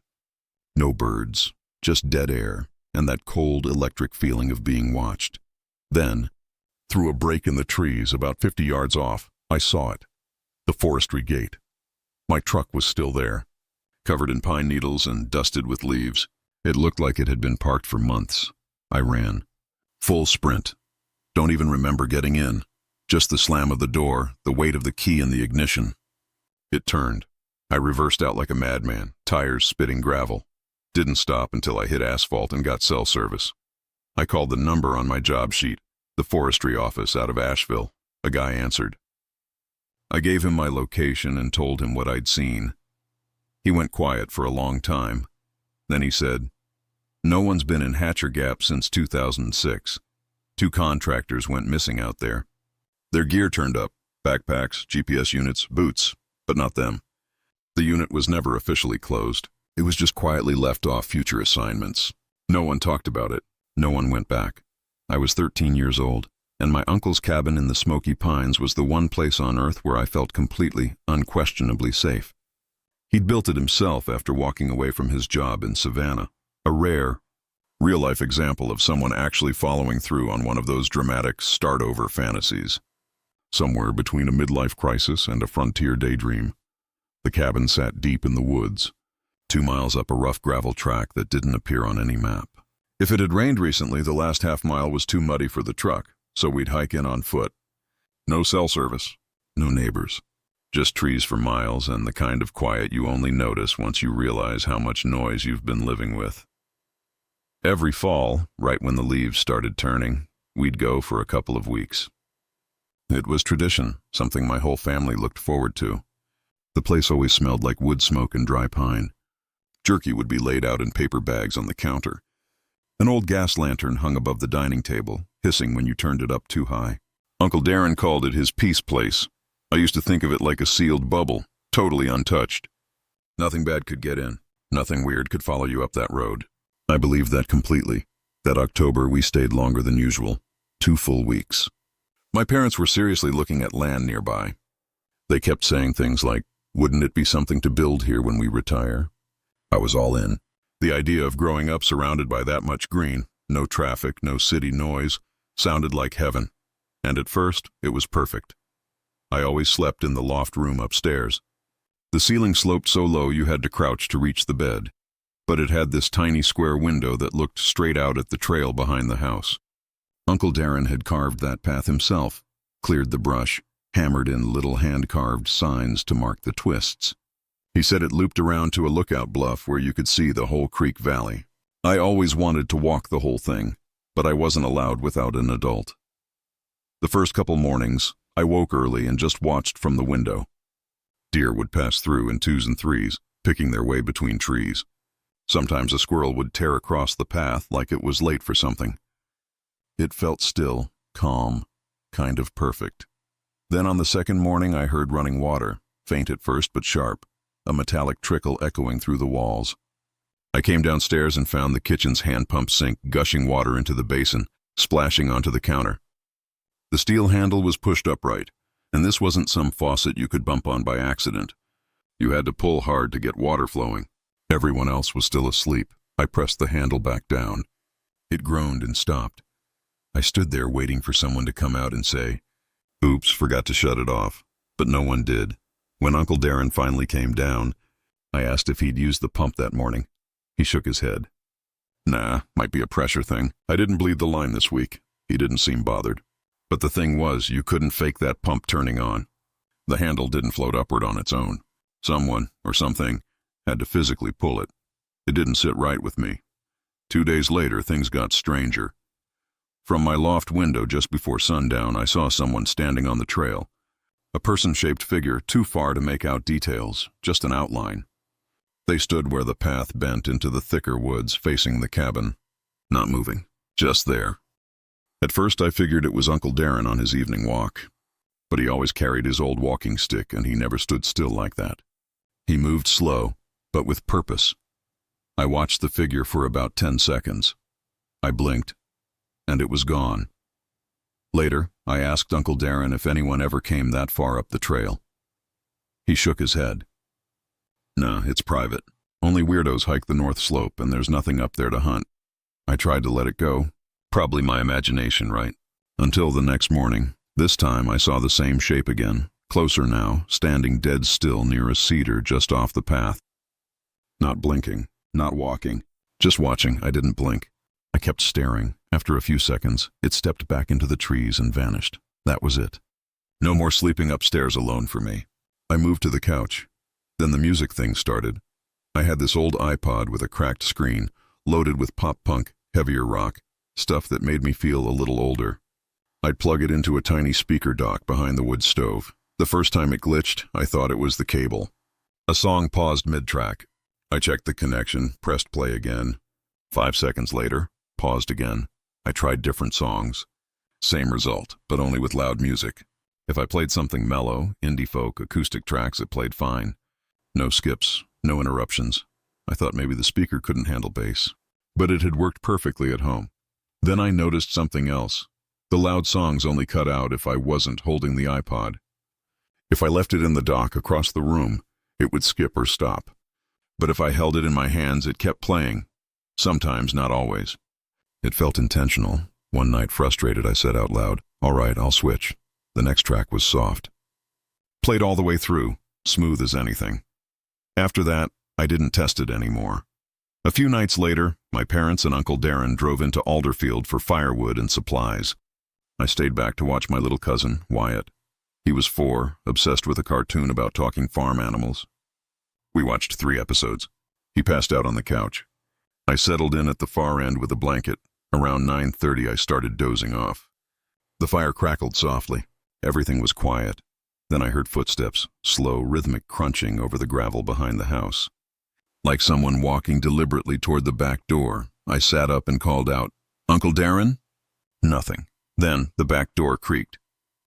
No birds. Just dead air, and that cold electric feeling of being watched. Then, through a break in the trees about 50 yards off, I saw it. The forestry gate. My truck was still there, covered in pine needles and dusted with leaves. It looked like it had been parked for months. I ran. Full sprint. Don't even remember getting in. Just the slam of the door, the weight of the key in the ignition. It turned. I reversed out like a madman, tires spitting gravel. Didn't stop until I hit asphalt and got cell service. I called the number on my job sheet, the forestry office out of Asheville. A guy answered. I gave him my location and told him what I'd seen. He went quiet for a long time. Then he said, "No one's been in Hatcher Gap since 2006. 2 contractors went missing out there. Their gear turned up, backpacks, GPS units, boots, but not them. The unit was never officially closed. It was just quietly left off future assignments. No one talked about it. No one went back. I was 13 years old, and my uncle's cabin in the Smoky Pines was the one place on Earth where I felt completely, unquestionably safe. He'd built it himself after walking away from his job in Savannah, a rare, real-life example of someone actually following through on one of those dramatic start-over fantasies. Somewhere between a midlife crisis and a frontier daydream, the cabin sat deep in the woods, 2 miles up a rough gravel track that didn't appear on any map. If it had rained recently, the last half-mile was too muddy for the truck, so we'd hike in on foot. No cell service, no neighbors, just trees for miles and the kind of quiet you only notice once you realize how much noise you've been living with. Every fall, right when the leaves started turning, we'd go for a couple of weeks. It was tradition, something my whole family looked forward to. The place always smelled like wood smoke and dry pine. Jerky would be laid out in paper bags on the counter. An old gas lantern hung above the dining table, hissing when you turned it up too high. Uncle Darren called it his peace place. I used to think of it like a sealed bubble, totally untouched. Nothing bad could get in. Nothing weird could follow you up that road. I believed that completely. That October, we stayed longer than usual. 2 full weeks. My parents were seriously looking at land nearby. They kept saying things like, "Wouldn't it be something to build here when we retire?" I was all in. The idea of growing up surrounded by that much green, no traffic, no city noise, sounded like heaven. And at first, it was perfect. I always slept in the loft room upstairs. The ceiling sloped so low you had to crouch to reach the bed, but it had this tiny square window that looked straight out at the trail behind the house. Uncle Darren had carved that path himself, cleared the brush, hammered in little hand-carved signs to mark the twists. He said it looped around to a lookout bluff where you could see the whole creek valley. I always wanted to walk the whole thing, but I wasn't allowed without an adult. The first couple mornings, I woke early and just watched from the window. Deer would pass through in 2s and 3s, picking their way between trees. Sometimes a squirrel would tear across the path like it was late for something. It felt still, calm, kind of perfect. Then on the second morning I heard running water, faint at first but sharp, a metallic trickle echoing through the walls. I came downstairs and found the kitchen's hand pump sink gushing water into the basin, splashing onto the counter. The steel handle was pushed upright, and this wasn't some faucet you could bump on by accident. You had to pull hard to get water flowing. Everyone else was still asleep. I pressed the handle back down. It groaned and stopped. I stood there waiting for someone to come out and say, "Oops, forgot to shut it off." But no one did. When Uncle Darren finally came down, I asked if he'd used the pump that morning. He shook his head. "Nah, might be a pressure thing. I didn't bleed the line this week." He didn't seem bothered. But the thing was, you couldn't fake that pump turning on. The handle didn't float upward on its own. Someone, or something, had to physically pull it. It didn't sit right with me. 2 days later, things got stranger. From my loft window just before sundown, I saw someone standing on the trail. A person-shaped figure, too far to make out details, just an outline. They stood where the path bent into the thicker woods facing the cabin. Not moving, just there. At first I figured it was Uncle Darren on his evening walk. But he always carried his old walking stick and he never stood still like that. He moved slow, but with purpose. I watched the figure for about 10 seconds. I blinked, and it was gone. Later, I asked Uncle Darren if anyone ever came that far up the trail. He shook his head. "Nah, it's private. Only weirdos hike the north slope and there's nothing up there to hunt." I tried to let it go. Probably my imagination, right? Until the next morning. This time I saw the same shape again, closer now, standing dead still near a cedar just off the path. Not blinking, not walking, just watching. I didn't blink. I kept staring. After a few seconds, it stepped back into the trees and vanished. That was it. No more sleeping upstairs alone for me. I moved to the couch. Then the music thing started. I had this old iPod with a cracked screen, loaded with pop-punk, heavier rock, stuff that made me feel a little older. I'd plug it into a tiny speaker dock behind the wood stove. The first time it glitched, I thought it was the cable. A song paused mid-track. I checked the connection, pressed play again. 5 seconds later, paused again. I tried different songs. Same result, but only with loud music. If I played something mellow, indie folk, acoustic tracks, it played fine. No skips, no interruptions. I thought maybe the speaker couldn't handle bass. But it had worked perfectly at home. Then I noticed something else. The loud songs only cut out if I wasn't holding the iPod. If I left it in the dock across the room, it would skip or stop. But if I held it in my hands, it kept playing. Sometimes, not always. It felt intentional. One night, frustrated, I said out loud, "All right, I'll switch." The next track was soft. Played all the way through, smooth as anything. After that, I didn't test it anymore. A few nights later, my parents and Uncle Darren drove into Alderfield for firewood and supplies. I stayed back to watch my little cousin, Wyatt. He was 4, obsessed with a cartoon about talking farm animals. We watched 3 episodes. He passed out on the couch. I settled in at the far end with a blanket. Around 9:30, I started dozing off. The fire crackled softly. Everything was quiet. Then I heard footsteps, slow, rhythmic crunching over the gravel behind the house. Like someone walking deliberately toward the back door, I sat up and called out, "Uncle Darren?" Nothing. Then the back door creaked.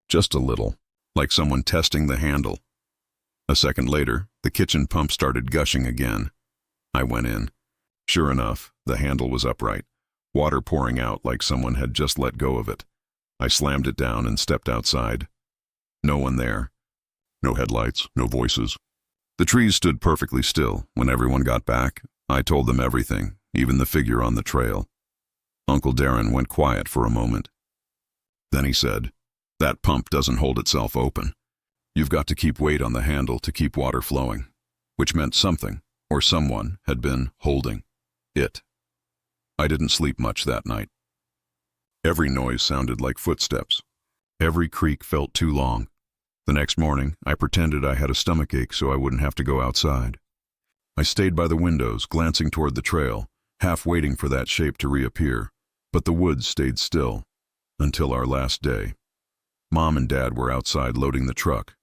Just a little, like someone testing the handle. A second later, the kitchen pump started gushing again. I went in. Sure enough, the handle was upright, water pouring out like someone had just let go of it. I slammed it down and stepped outside. No one there. No headlights, no voices. The trees stood perfectly still. When everyone got back, I told them everything, even the figure on the trail. Uncle Darren went quiet for a moment. Then he said, "That pump doesn't hold itself open. You've got to keep weight on the handle to keep water flowing," which meant something, or someone, had been holding it. I didn't sleep much that night. Every noise sounded like footsteps. Every creak felt too long. The next morning, I pretended I had a stomachache so I wouldn't have to go outside. I stayed by the windows, glancing toward the trail, half waiting for that shape to reappear, but the woods stayed still. Until our last day. Mom and Dad were outside loading the truck.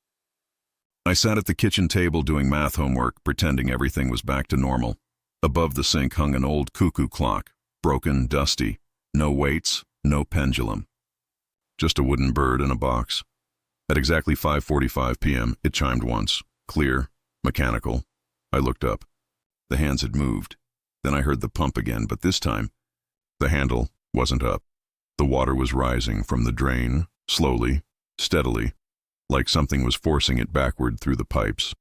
I sat at the kitchen table doing math homework, pretending everything was back to normal. Above the sink hung an old cuckoo clock, broken, dusty, no weights, no pendulum. Just a wooden bird in a box. At exactly 5:45 p.m., it chimed once, clear, mechanical. I looked up. The hands had moved. Then I heard the pump again, but this time, the handle wasn't up. The water was rising from the drain, slowly, steadily, like something was forcing it backward through the pipes.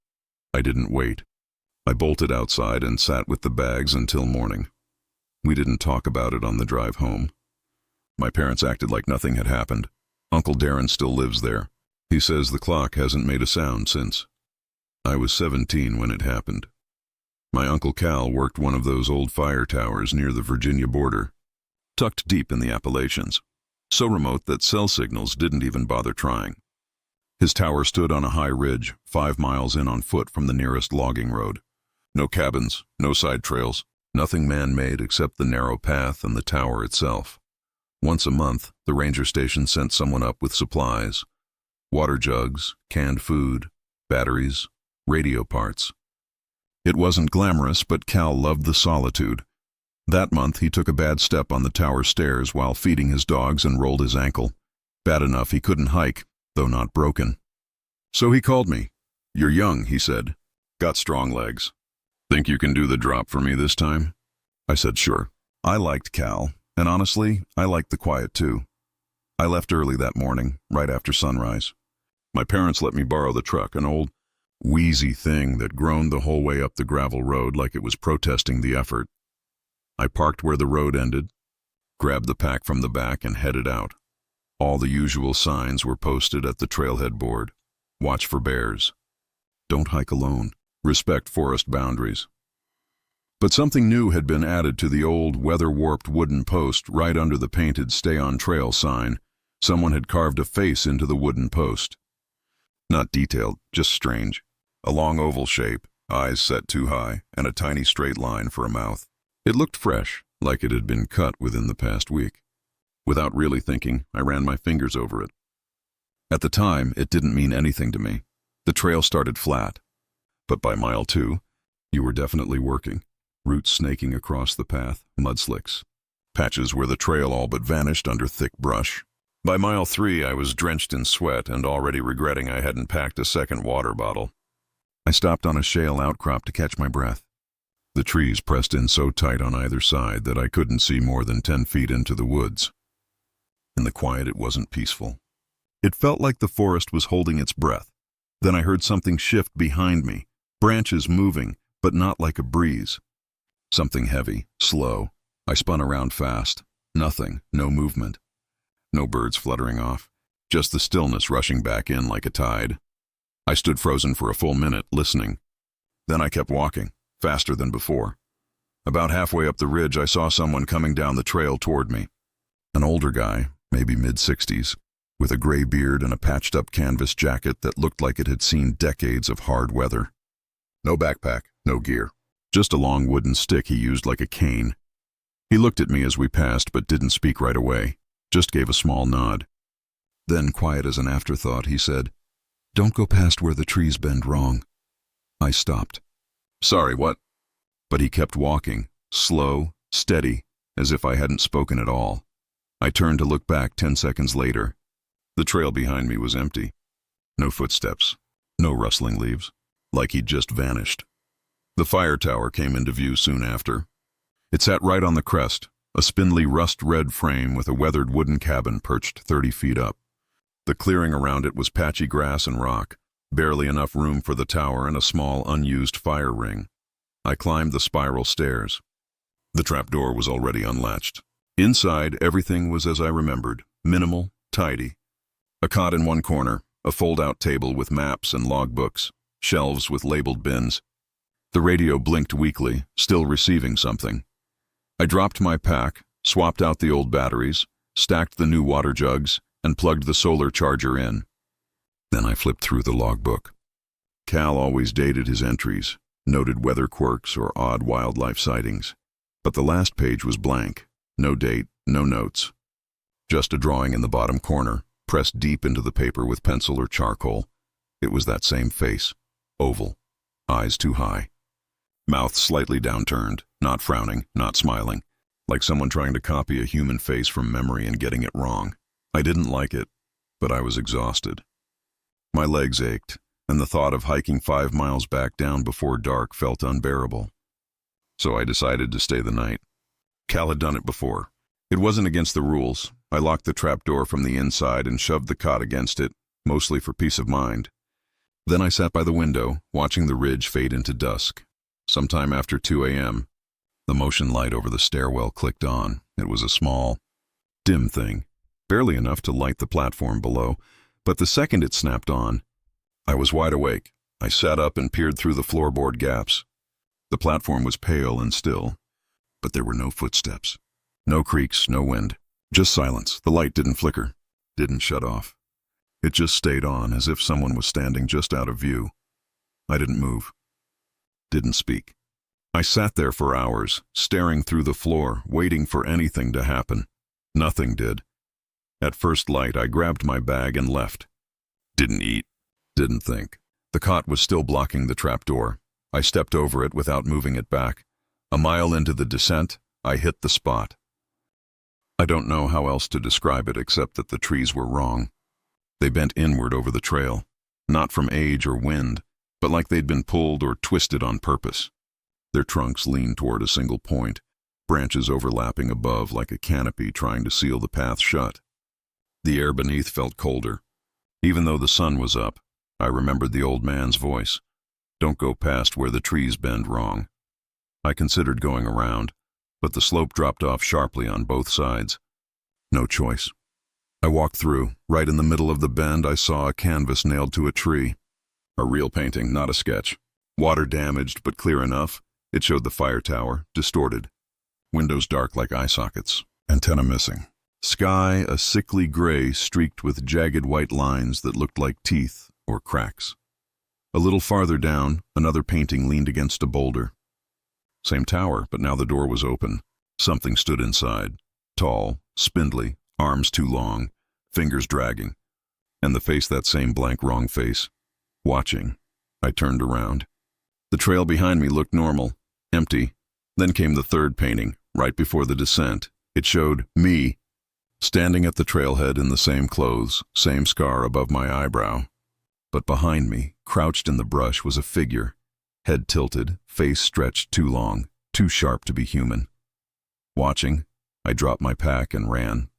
I didn't wait. I bolted outside and sat with the bags until morning. We didn't talk about it on the drive home. My parents acted like nothing had happened. Uncle Darren still lives there. He says the clock hasn't made a sound since. I was 17 when it happened. My Uncle Cal worked one of those old fire towers near the Virginia border, tucked deep in the Appalachians, so remote that cell signals didn't even bother trying. His tower stood on a high ridge, 5 miles in on foot from the nearest logging road. No cabins, no side trails, nothing man-made except the narrow path and the tower itself. Once a month, the ranger station sent someone up with supplies, water jugs, canned food, batteries, radio parts. It wasn't glamorous, but Cal loved the solitude. That month, he took a bad step on the tower stairs while feeding his dogs and rolled his ankle. Bad enough he couldn't hike, though not broken. So he called me. "You're young," he said. "Got strong legs. Think you can do the drop for me this time?" I said sure. I liked Cal, and honestly, I liked the quiet too. I left early that morning, right after sunrise. My parents let me borrow the truck, an old, wheezy thing that groaned the whole way up the gravel road like it was protesting the effort. I parked where the road ended, grabbed the pack from the back, and headed out. All the usual signs were posted at the trailhead board. Watch for bears. Don't hike alone. Respect forest boundaries. But something new had been added to the old, weather-warped wooden post right under the painted "Stay on Trail" sign. Someone had carved a face into the wooden post. Not detailed, just strange. A long oval shape, eyes set too high, and a tiny straight line for a mouth. It looked fresh, like it had been cut within the past week. Without really thinking, I ran my fingers over it. At the time, it didn't mean anything to me. The trail started flat. But by mile 2, you were definitely working. Roots snaking across the path, mudslicks. Patches where the trail all but vanished under thick brush. By mile 3, I was drenched in sweat and already regretting I hadn't packed a second water bottle. I stopped on a shale outcrop to catch my breath. The trees pressed in so tight on either side that I couldn't see more than 10 feet into the woods. In the quiet, it wasn't peaceful. It felt like the forest was holding its breath. Then I heard something shift behind me, branches moving, but not like a breeze. Something heavy, slow. I spun around fast. Nothing, no movement. No birds fluttering off, just the stillness rushing back in like a tide. I stood frozen for a full minute, listening. Then I kept walking, faster than before. About halfway up the ridge, I saw someone coming down the trail toward me. An older guy, maybe mid-60s, with a gray beard and a patched-up canvas jacket that looked like it had seen decades of hard weather. No backpack, no gear. Just a long wooden stick he used like a cane. He looked at me as we passed but didn't speak right away, just gave a small nod. Then, quiet as an afterthought, he said, "Don't go past where the trees bend wrong." I stopped. "Sorry, what?" But he kept walking, slow, steady, as if I hadn't spoken at all. I turned to look back 10 seconds later. The trail behind me was empty. No footsteps, no rustling leaves, like he'd just vanished. The fire tower came into view soon after. It sat right on the crest, a spindly rust-red frame with a weathered wooden cabin perched 30 feet up. The clearing around it was patchy grass and rock, barely enough room for the tower and a small, unused fire ring. I climbed the spiral stairs. The trapdoor was already unlatched. Inside, everything was as I remembered, minimal, tidy. A cot in one corner, a fold-out table with maps and logbooks, shelves with labeled bins. The radio blinked weakly, still receiving something. I dropped my pack, swapped out the old batteries, stacked the new water jugs, and plugged the solar charger in. Then I flipped through the logbook. Cal always dated his entries, noted weather quirks or odd wildlife sightings. But the last page was blank. No date, no notes. Just a drawing in the bottom corner, pressed deep into the paper with pencil or charcoal. It was that same face, oval, eyes too high. Mouth slightly downturned, not frowning, not smiling, like someone trying to copy a human face from memory and getting it wrong. I didn't like it, but I was exhausted. My legs ached, and the thought of hiking 5 miles back down before dark felt unbearable. So I decided to stay the night. Cal had done it before. It wasn't against the rules. I locked the trapdoor from the inside and shoved the cot against it, mostly for peace of mind. Then I sat by the window, watching the ridge fade into dusk. Sometime after 2 a.m., the motion light over the stairwell clicked on. It was a small, dim thing, barely enough to light the platform below, but the second it snapped on, I was wide awake. I sat up and peered through the floorboard gaps. The platform was pale and still, but there were no footsteps. No creaks, no wind. Just silence. The light didn't flicker, didn't shut off. It just stayed on, as if someone was standing just out of view. I didn't move. Didn't speak. I sat there for hours, staring through the floor, waiting for anything to happen. Nothing did. At first light, I grabbed my bag and left. Didn't eat. Didn't think. The cot was still blocking the trapdoor. I stepped over it without moving it back. A mile into the descent, I hit the spot. I don't know how else to describe it except that the trees were wrong. They bent inward over the trail, not from age or wind, but like they'd been pulled or twisted on purpose. Their trunks leaned toward a single point, branches overlapping above like a canopy trying to seal the path shut. The air beneath felt colder. Even though the sun was up, I remembered the old man's voice. Don't go past where the trees bend wrong. I considered going around, but the slope dropped off sharply on both sides. No choice. I walked through. Right in the middle of the bend, I saw a canvas nailed to a tree. A real painting, not a sketch. Water damaged, but clear enough. It showed the fire tower, distorted. Windows dark like eye sockets. Antenna missing. Sky a sickly gray streaked with jagged white lines that looked like teeth, or cracks. A little farther down, another painting leaned against a boulder. Same tower, but now the door was open. Something stood inside, tall, spindly, arms too long, fingers dragging, and the face that same blank wrong face. Watching, I turned around. The trail behind me looked normal, empty. Then came the third painting, right before the descent. It showed me, standing at the trailhead in the same clothes, same scar above my eyebrow. But behind me, crouched in the brush, was a figure, head tilted, face stretched too long, too sharp to be human. Watching, I dropped my pack and ran.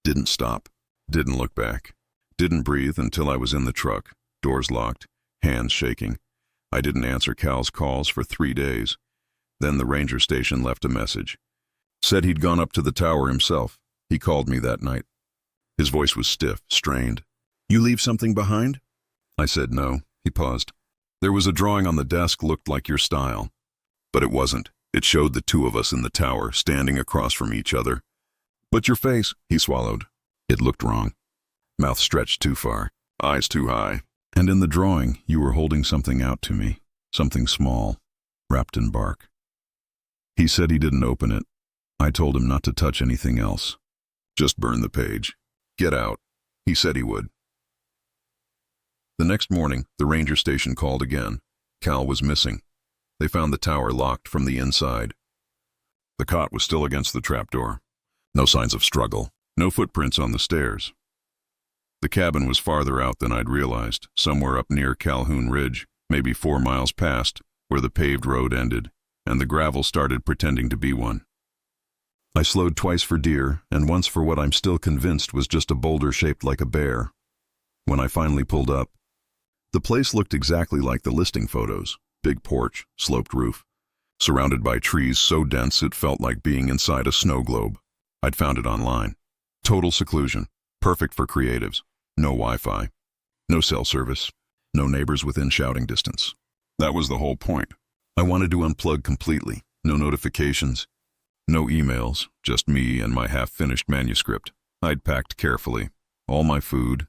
Didn't stop, didn't look back, didn't breathe until I was in the truck, doors locked, hands shaking. I didn't answer Cal's calls for 3 days. Then the ranger station left a message. Said he'd gone up to the tower himself. He called me that night. His voice was stiff, strained. "You leave something behind?" I said no. He paused. "There was a drawing on the desk looked like your style." But it wasn't. It showed the two of us in the tower, standing across from each other. "But your face," he swallowed. It looked wrong. Mouth stretched too far, eyes too high. "And in the drawing, you were holding something out to me, something small, wrapped in bark." He said he didn't open it. I told him not to touch anything else. Just burn the page. Get out. He said he would. The next morning, the ranger station called again. Cal was missing. They found the tower locked from the inside. The cot was still against the trapdoor. No signs of struggle. No footprints on the stairs. The cabin was farther out than I'd realized, somewhere up near Calhoun Ridge, maybe 4 miles past, where the paved road ended, and the gravel started pretending to be one. I slowed twice for deer, and once for what I'm still convinced was just a boulder shaped like a bear. When I finally pulled up, the place looked exactly like the listing photos. Big porch, sloped roof, surrounded by trees so dense it felt like being inside a snow globe. I'd found it online. Total seclusion, perfect for creatives. No Wi-Fi, no cell service, no neighbors within shouting distance. That was the whole point. I wanted to unplug completely. No notifications, no emails, just me and my half-finished manuscript. I'd packed carefully. All my food,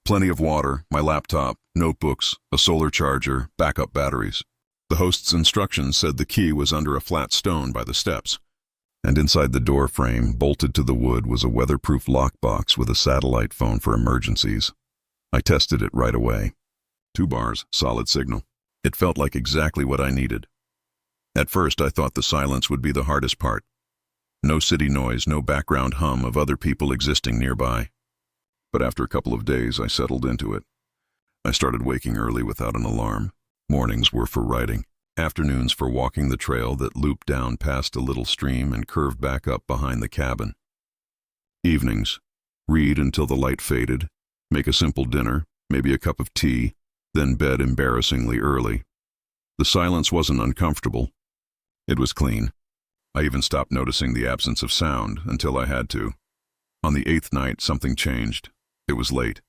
plenty of water, my laptop, notebooks, a solar charger, backup batteries. The host's instructions said the key was under a flat stone by the steps. And inside the door frame, bolted to the wood, was a weatherproof lockbox with a satellite phone for emergencies. I tested it right away. 2 bars, solid signal. It felt like exactly what I needed. At first, I thought the silence would be the hardest part. No city noise, no background hum of other people existing nearby. But after a couple of days, I settled into it. I started waking early without an alarm. Mornings were for writing. Afternoons for walking the trail that looped down past a little stream and curved back up behind the cabin. Evenings, read until the light faded, make a simple dinner, maybe a cup of tea, then bed embarrassingly early. The silence wasn't uncomfortable. It was clean. I even stopped noticing the absence of sound until I had to. On the 8th night, something changed. It was late.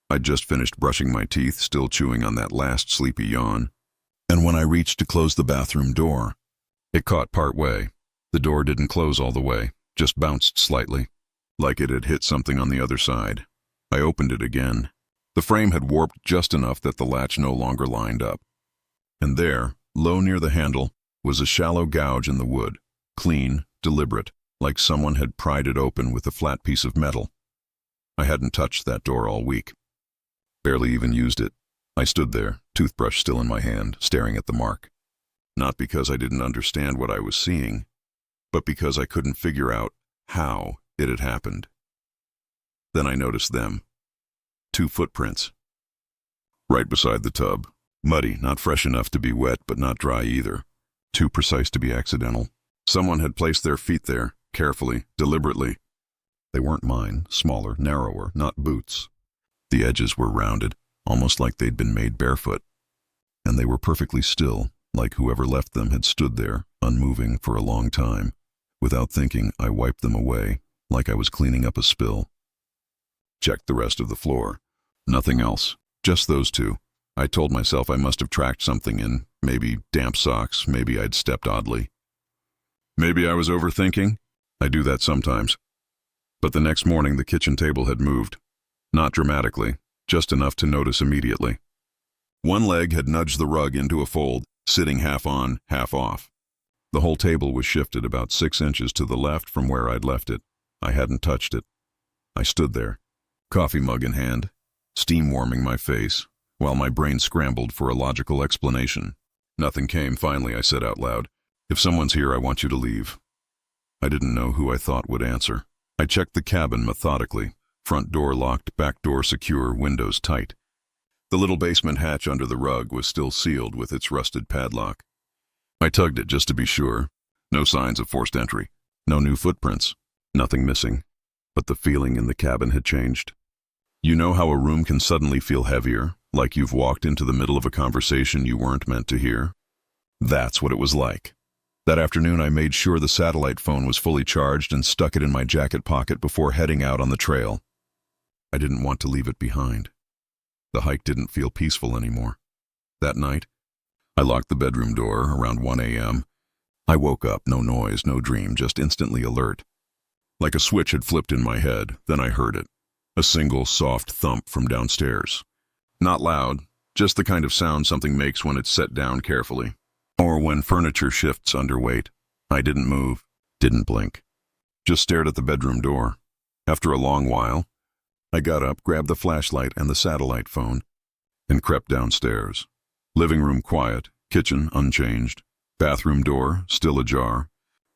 I'd just finished brushing my teeth, still chewing on that last sleepy yawn. And when I reached to close the bathroom door, it caught part way. The door didn't close all the way, just bounced slightly, like it had hit something on the other side. I opened it again. The frame had warped just enough that the latch no longer lined up. And there, low near the handle, was a shallow gouge in the wood, clean, deliberate, like someone had pried it open with a flat piece of metal. I hadn't touched that door all week. Barely even used it. I stood there, toothbrush still in my hand, staring at the mark. Not because I didn't understand what I was seeing, but because I couldn't figure out how it had happened. Then I noticed them. 2 footprints. Right beside the tub. Muddy, not fresh enough to be wet, but not dry either. Too precise to be accidental. Someone had placed their feet there, carefully, deliberately. They weren't mine, smaller, narrower, not boots. The edges were rounded, almost like they'd been made barefoot. And they were perfectly still, like whoever left them had stood there, unmoving for a long time. Without thinking, I wiped them away, like I was cleaning up a spill. Checked the rest of the floor. Nothing else, just those 2. I told myself I must have tracked something in, maybe damp socks, maybe I'd stepped oddly. Maybe I was overthinking. I do that sometimes. But the next morning the kitchen table had moved. Not dramatically, just enough to notice immediately. One leg had nudged the rug into a fold, sitting half on, half off. The whole table was shifted about 6 inches to the left from where I'd left it. I hadn't touched it. I stood there, coffee mug in hand, steam warming my face, while my brain scrambled for a logical explanation. Nothing came. Finally, I said out loud, "If someone's here, I want you to leave." I didn't know who I thought would answer. I checked the cabin methodically. Front door locked, back door secure, windows tight. The little basement hatch under the rug was still sealed with its rusted padlock. I tugged it just to be sure. No signs of forced entry. No new footprints. Nothing missing. But the feeling in the cabin had changed. You know how a room can suddenly feel heavier, like you've walked into the middle of a conversation you weren't meant to hear? That's what it was like. That afternoon, I made sure the satellite phone was fully charged and stuck it in my jacket pocket before heading out on the trail. I didn't want to leave it behind. The hike didn't feel peaceful anymore. That night, I locked the bedroom door around 1 a.m. I woke up, no noise, no dream, just instantly alert. Like a switch had flipped in my head, then I heard it. A single, soft thump from downstairs. Not loud, just the kind of sound something makes when it's set down carefully. Or when furniture shifts under weight. I didn't move, didn't blink. Just stared at the bedroom door. After a long while, I got up, grabbed the flashlight and the satellite phone, and crept downstairs. Living room quiet, kitchen unchanged, bathroom door still ajar,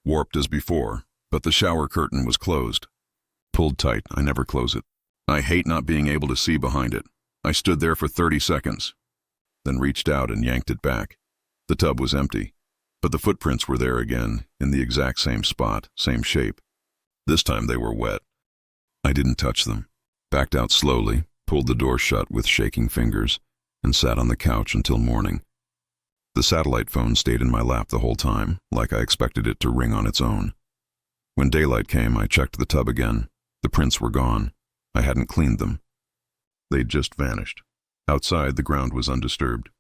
warped as before, but the shower curtain was closed. Pulled tight, I never close it. I hate not being able to see behind it. I stood there for 30 seconds, then reached out and yanked it back. The tub was empty, but the footprints were there again, in the exact same spot, same shape. This time they were wet. I didn't touch them. Backed out slowly, pulled the door shut with shaking fingers, and sat on the couch until morning. The satellite phone stayed in my lap the whole time, like I expected it to ring on its own. When daylight came, I checked the tub again. The prints were gone. I hadn't cleaned them. They'd just vanished. Outside, the ground was undisturbed.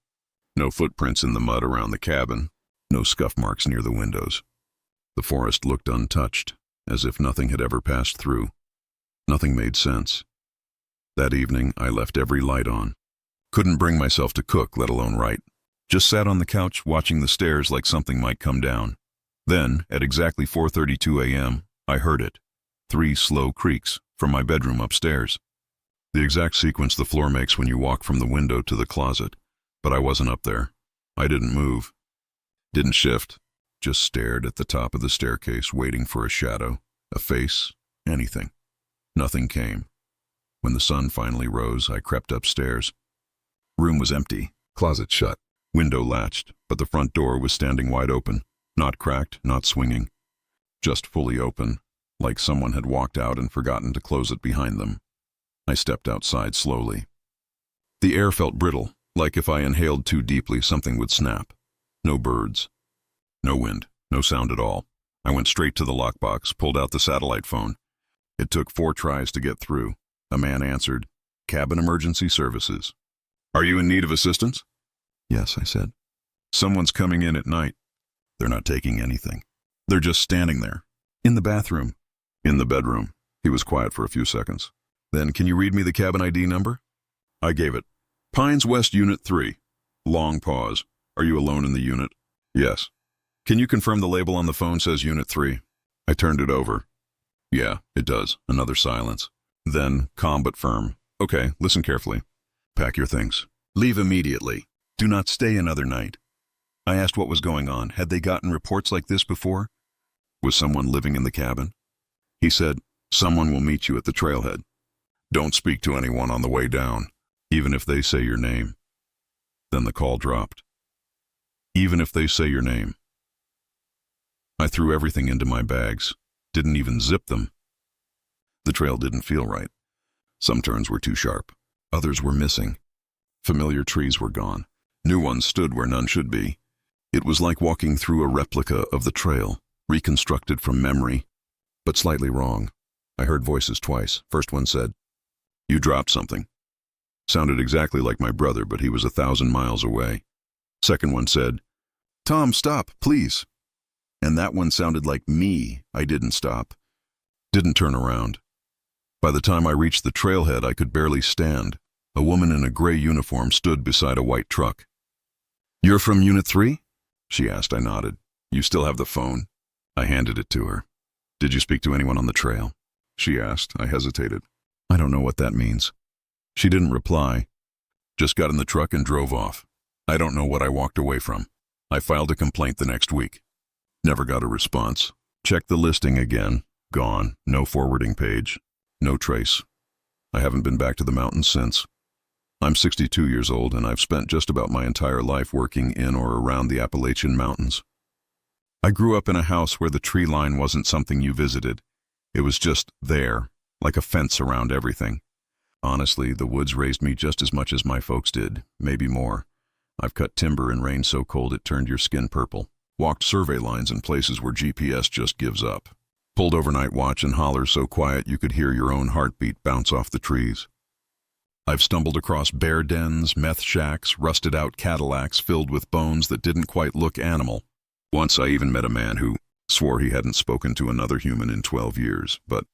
No footprints in the mud around the cabin, no scuff marks near the windows. The forest looked untouched, as if nothing had ever passed through. Nothing made sense. That evening, I left every light on. Couldn't bring myself to cook, let alone write. Just sat on the couch, watching the stairs like something might come down. Then, at exactly 4:32 a.m., I heard it. 3 slow creaks from my bedroom upstairs. The exact sequence the floor makes when you walk from the window to the closet. But I wasn't up there. I didn't move. Didn't shift. Just stared at the top of the staircase, waiting for a shadow, a face, anything. Nothing came. When the sun finally rose, I crept upstairs. Room was empty, closet shut, window latched, but the front door was standing wide open, not cracked, not swinging. Just fully open, like someone had walked out and forgotten to close it behind them. I stepped outside slowly. The air felt brittle, like if I inhaled too deeply, something would snap. No birds. No wind. No sound at all. I went straight to the lockbox, pulled out the satellite phone. It took 4 tries to get through. A man answered, "Cabin Emergency Services." "Are you in need of assistance?" "Yes," I said. "Someone's coming in at night." "They're not taking anything. They're just standing there." "In the bathroom." "In the bedroom." He was quiet for a few seconds. "Then can you read me the cabin ID number?" I gave it. "Pines West Unit 3. Long pause. "Are you alone in the unit?" "Yes." "Can you confirm the label on the phone says Unit 3? I turned it over. "Yeah, it does." Another silence. Then, calm but firm. "Okay, listen carefully. Pack your things. Leave immediately. Do not stay another night." I asked what was going on. Had they gotten reports like this before? Was someone living in the cabin? He said, "Someone will meet you at the trailhead. Don't speak to anyone on the way down, even if they say your name." Then the call dropped. Even if they say your name. I threw everything into my bags, didn't even zip them. The trail didn't feel right. Some turns were too sharp. Others were missing. Familiar trees were gone. New ones stood where none should be. It was like walking through a replica of the trail, reconstructed from memory, but slightly wrong. I heard voices twice. First one said, "You dropped something." Sounded exactly like my brother, but he was 1,000 miles away. Second one said, "Tom, stop, please." And that one sounded like me. I didn't stop. Didn't turn around. By the time I reached the trailhead, I could barely stand. A woman in a gray uniform stood beside a white truck. "You're from Unit 3? She asked. I nodded. "You still have the phone?" I handed it to her. "Did you speak to anyone on the trail?" She asked. I hesitated. "I don't know what that means." She didn't reply. Just got in the truck and drove off. I don't know what I walked away from. I filed a complaint the next week. Never got a response. Checked the listing again. Gone. No forwarding page. No trace. I haven't been back to the mountains since. I'm 62 years old, and I've spent just about my entire life working in or around the Appalachian Mountains. I grew up in a house where the tree line wasn't something you visited. It was just there, like a fence around everything. Honestly, the woods raised me just as much as my folks did, maybe more. I've cut timber in rain so cold it turned your skin purple. Walked survey lines in places where GPS just gives up. Pulled overnight watch in hollers so quiet you could hear your own heartbeat bounce off the trees. I've stumbled across bear dens, meth shacks, rusted-out Cadillacs filled with bones that didn't quite look animal. Once I even met a man who swore he hadn't spoken to another human in 12 years, but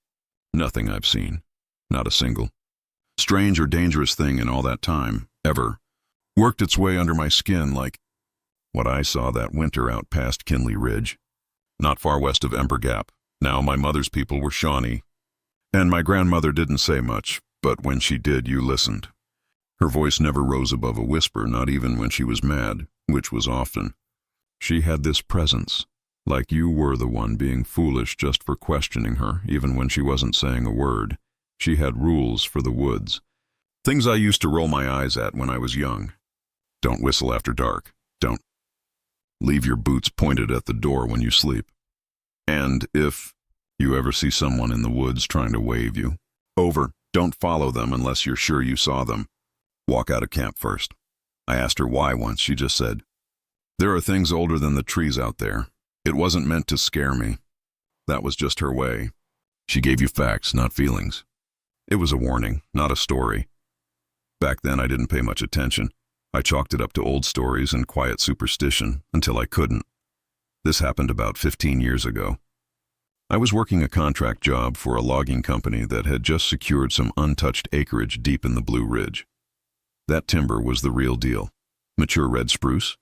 nothing I've seen. Not a single strange or dangerous thing in all that time, ever, worked its way under my skin like what I saw that winter out past Kinley Ridge, not far west of Ember Gap. Now my mother's people were Shawnee, and my grandmother didn't say much, but when she did, you listened. Her voice never rose above a whisper, not even when she was mad, which was often. She had this presence, like you were the one being foolish just for questioning her, even when she wasn't saying a word. She had rules for the woods. Things I used to roll my eyes at when I was young. Don't whistle after dark. Don't leave your boots pointed at the door when you sleep. And if you ever see someone in the woods trying to wave you, over. Don't follow them unless you're sure you saw them. Walk out of camp first. I asked her why once. She just said, "There are things older than the trees out there." It wasn't meant to scare me. That was just her way. She gave you facts, not feelings. It was a warning, not a story. Back then I didn't pay much attention. I chalked it up to old stories and quiet superstition until I couldn't. This happened about 15 years ago. I was working a contract job for a logging company that had just secured some untouched acreage deep in the Blue Ridge. That timber was the real deal. Mature red spruce,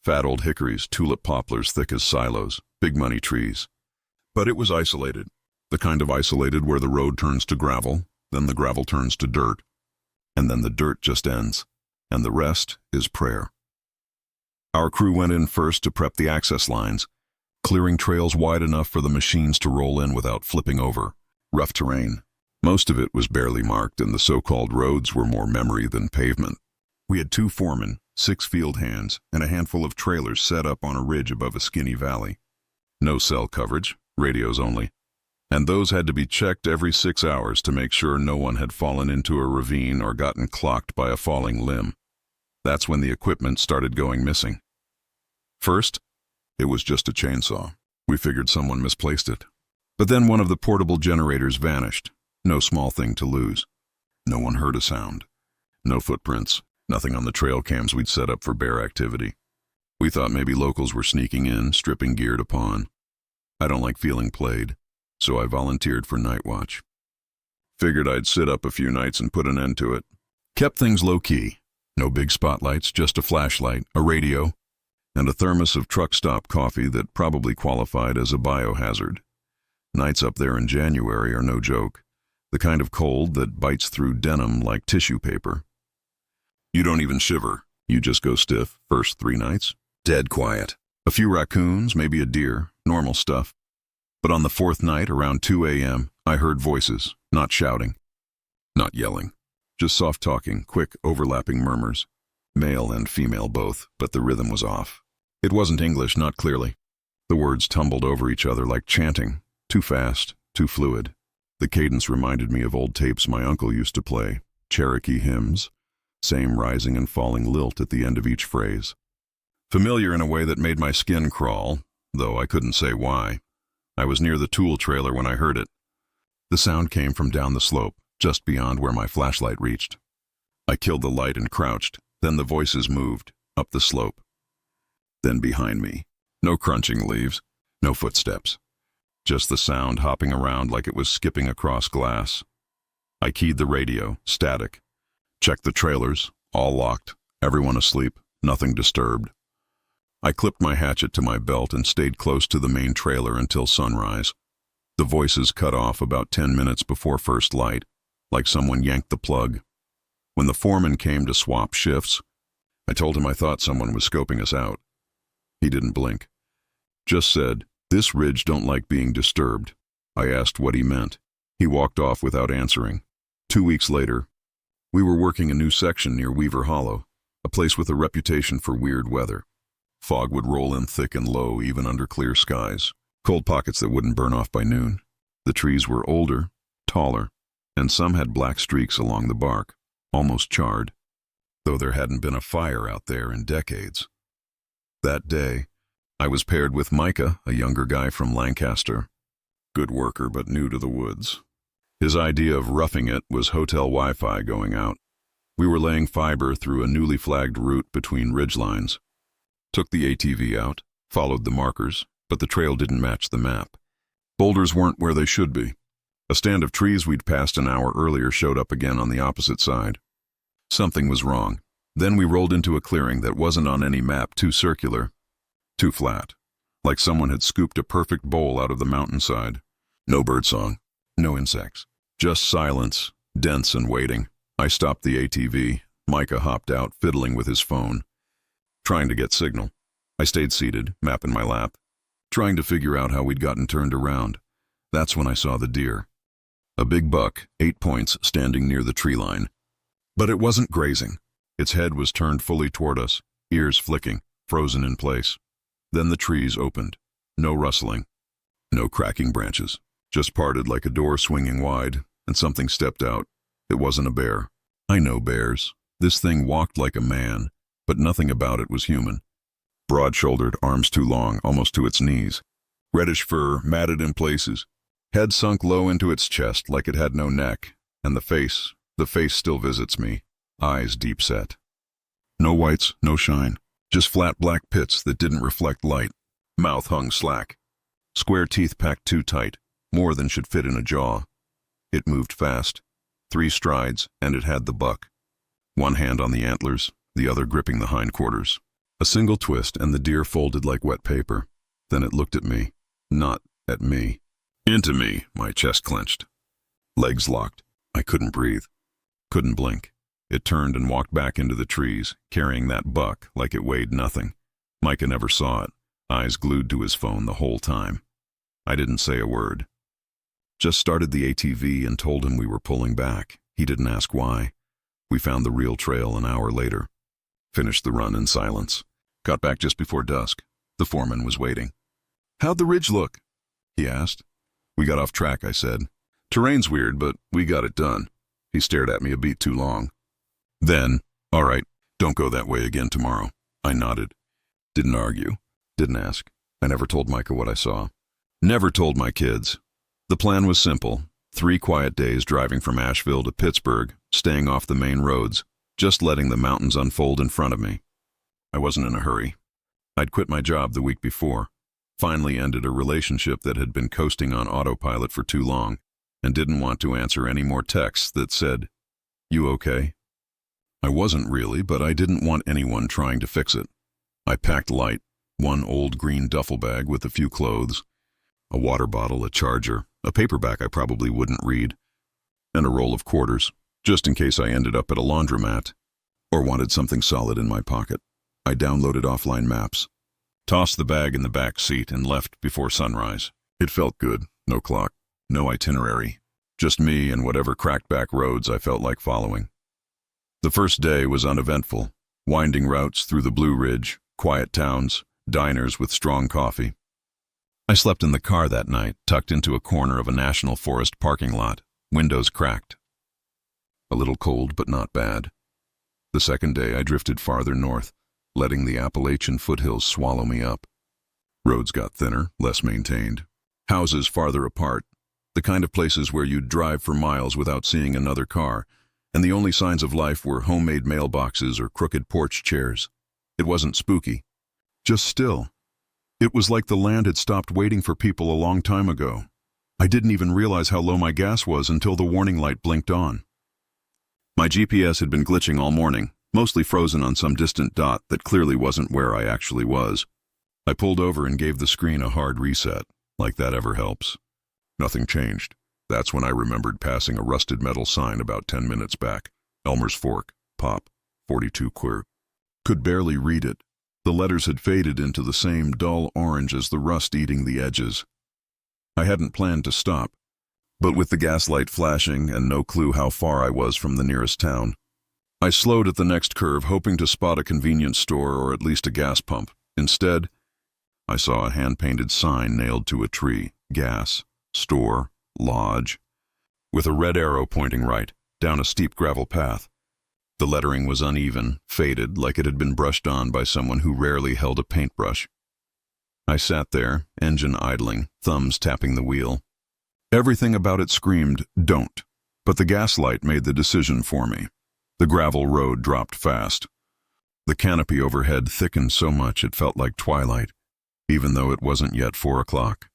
fat old hickories, tulip poplars thick as silos, big money trees. But it was isolated, the kind of isolated where the road turns to gravel, then the gravel turns to dirt, and then the dirt just ends, and the rest is prayer. Our crew went in first to prep the access lines, clearing trails wide enough for the machines to roll in without flipping over. Rough terrain. Most of it was barely marked, and the so-called roads were more memory than pavement. We had 2 foremen, 6 field hands, and a handful of trailers set up on a ridge above a skinny valley. No cell coverage, radios only. And those had to be checked every 6 hours to make sure no one had fallen into a ravine or gotten clocked by a falling limb. That's when the equipment started going missing. First, it was just a chainsaw. We figured someone misplaced it. But then one of the portable generators vanished. No small thing to lose. No one heard a sound. No footprints. Nothing on the trail cams we'd set up for bear activity. We thought maybe locals were sneaking in, stripping gear to pawn. I don't like feeling played, so I volunteered for night watch. Figured I'd sit up a few nights and put an end to it. Kept things low-key. No big spotlights, just a flashlight, a radio, and a thermos of truck stop coffee that probably qualified as a biohazard. Nights up there in January are no joke. The kind of cold that bites through denim like tissue paper. You don't even shiver. You just go stiff. First 3 nights, dead quiet. A few raccoons, maybe a deer, normal stuff. But on the 4th night, around 2 a.m., I heard voices, not shouting, not yelling, just soft talking, quick overlapping murmurs. Male and female both, but the rhythm was off. It wasn't English, not clearly. The words tumbled over each other like chanting, too fast, too fluid. The cadence reminded me of old tapes my uncle used to play, Cherokee hymns, same rising and falling lilt at the end of each phrase. Familiar in a way that made my skin crawl, though I couldn't say why. I was near the tool trailer when I heard it. The sound came from down the slope, just beyond where my flashlight reached. I killed the light and crouched, then the voices moved, up the slope. Then behind me, no crunching leaves, no footsteps. Just the sound hopping around like it was skipping across glass. I keyed the radio, static. Checked the trailers, all locked, everyone asleep, nothing disturbed. I clipped my hatchet to my belt and stayed close to the main trailer until sunrise. The voices cut off about 10 minutes before first light, like someone yanked the plug. When the foreman came to swap shifts, I told him I thought someone was scoping us out. He didn't blink. Just said, "This ridge don't like being disturbed." I asked what he meant. He walked off without answering. 2 weeks later, we were working a new section near Weaver Hollow, a place with a reputation for weird weather. Fog would roll in thick and low even under clear skies, cold pockets that wouldn't burn off by noon. The trees were older, taller, and some had black streaks along the bark, almost charred, though there hadn't been a fire out there in decades. That day, I was paired with Micah, a younger guy from Lancaster. Good worker but new to the woods. His idea of roughing it was hotel Wi-Fi going out. We were laying fiber through a newly flagged route between ridgelines. Took the ATV out, followed the markers, but the trail didn't match the map. Boulders weren't where they should be. A stand of trees we'd passed an hour earlier showed up again on the opposite side. Something was wrong. Then we rolled into a clearing that wasn't on any map, too circular, too flat, like someone had scooped a perfect bowl out of the mountainside. No birdsong, no insects, just silence, dense and waiting. I stopped the ATV. Micah hopped out, fiddling with his phone, trying to get signal. I stayed seated, map in my lap, trying to figure out how we'd gotten turned around. That's when I saw the deer. A big buck, 8 points, standing near the tree line. But it wasn't grazing. Its head was turned fully toward us, ears flicking, frozen in place. Then the trees opened. No rustling, no cracking branches, just parted like a door swinging wide, and something stepped out. It wasn't a bear. I know bears. This thing walked like a man, but nothing about it was human. Broad-shouldered, arms too long, almost to its knees. Reddish fur, matted in places. Head sunk low into its chest like it had no neck, and the face still visits me, eyes deep set. No whites, no shine, just flat black pits that didn't reflect light. Mouth hung slack. Square teeth packed too tight, more than should fit in a jaw. It moved fast. 3 strides, and it had the buck. One hand on the antlers, the other gripping the hindquarters. A single twist, and the deer folded like wet paper. Then it looked at me. Not at me. Into me, my chest clenched. Legs locked. I couldn't breathe. Couldn't blink. It turned and walked back into the trees, carrying that buck like it weighed nothing. Micah never saw it, eyes glued to his phone the whole time. I didn't say a word. Just started the ATV and told him we were pulling back. He didn't ask why. We found the real trail an hour later. Finished the run in silence. Got back just before dusk. The foreman was waiting. "How'd the ridge look?" he asked. "We got off track," I said. "Terrain's weird, but we got it done." He stared at me a beat too long. Then, "All right, don't go that way again tomorrow." I nodded. Didn't argue. Didn't ask. I never told Micah what I saw. Never told my kids. The plan was simple. 3 quiet days driving from Asheville to Pittsburgh, staying off the main roads, just letting the mountains unfold in front of me. I wasn't in a hurry. I'd quit my job the week before, finally ended a relationship that had been coasting on autopilot for too long, and didn't want to answer any more texts that said, "You okay?" I wasn't really, but I didn't want anyone trying to fix it. I packed light, 1 old green duffel bag with a few clothes, a water bottle, a charger, a paperback I probably wouldn't read, and a roll of quarters, just in case I ended up at a laundromat or wanted something solid in my pocket. I downloaded offline maps, tossed the bag in the back seat, and left before sunrise. It felt good. No clock, no itinerary, just me and whatever cracked back roads I felt like following. The first day was uneventful. Winding routes through the Blue Ridge, quiet towns, diners with strong coffee. I slept in the car that night, tucked into a corner of a national forest parking lot, windows cracked. A little cold, but not bad. The second day I drifted farther north, letting the Appalachian foothills swallow me up. Roads got thinner, less maintained. Houses farther apart, the kind of places where you'd drive for miles without seeing another car, and the only signs of life were homemade mailboxes or crooked porch chairs. It wasn't spooky, just still. It was like the land had stopped waiting for people a long time ago. I didn't even realize how low my gas was until the warning light blinked on. My GPS had been glitching all morning, mostly frozen on some distant dot that clearly wasn't where I actually was. I pulled over and gave the screen a hard reset, like that ever helps. Nothing changed. That's when I remembered passing a rusted metal sign about 10 minutes back. Elmer's Fork, Pop, 42 Queer. Could barely read it. The letters had faded into the same dull orange as the rust eating the edges. I hadn't planned to stop, but with the gaslight flashing and no clue how far I was from the nearest town, I slowed at the next curve, hoping to spot a convenience store or at least a gas pump. Instead, I saw a hand-painted sign nailed to a tree: gas, store, lodge, with a red arrow pointing right, down a steep gravel path. The lettering was uneven, faded, like it had been brushed on by someone who rarely held a paintbrush. I sat there, engine idling, thumbs tapping the wheel. Everything about it screamed, don't. But the gaslight made the decision for me. The gravel road dropped fast. The canopy overhead thickened so much it felt like twilight, even though it wasn't yet 4 o'clock.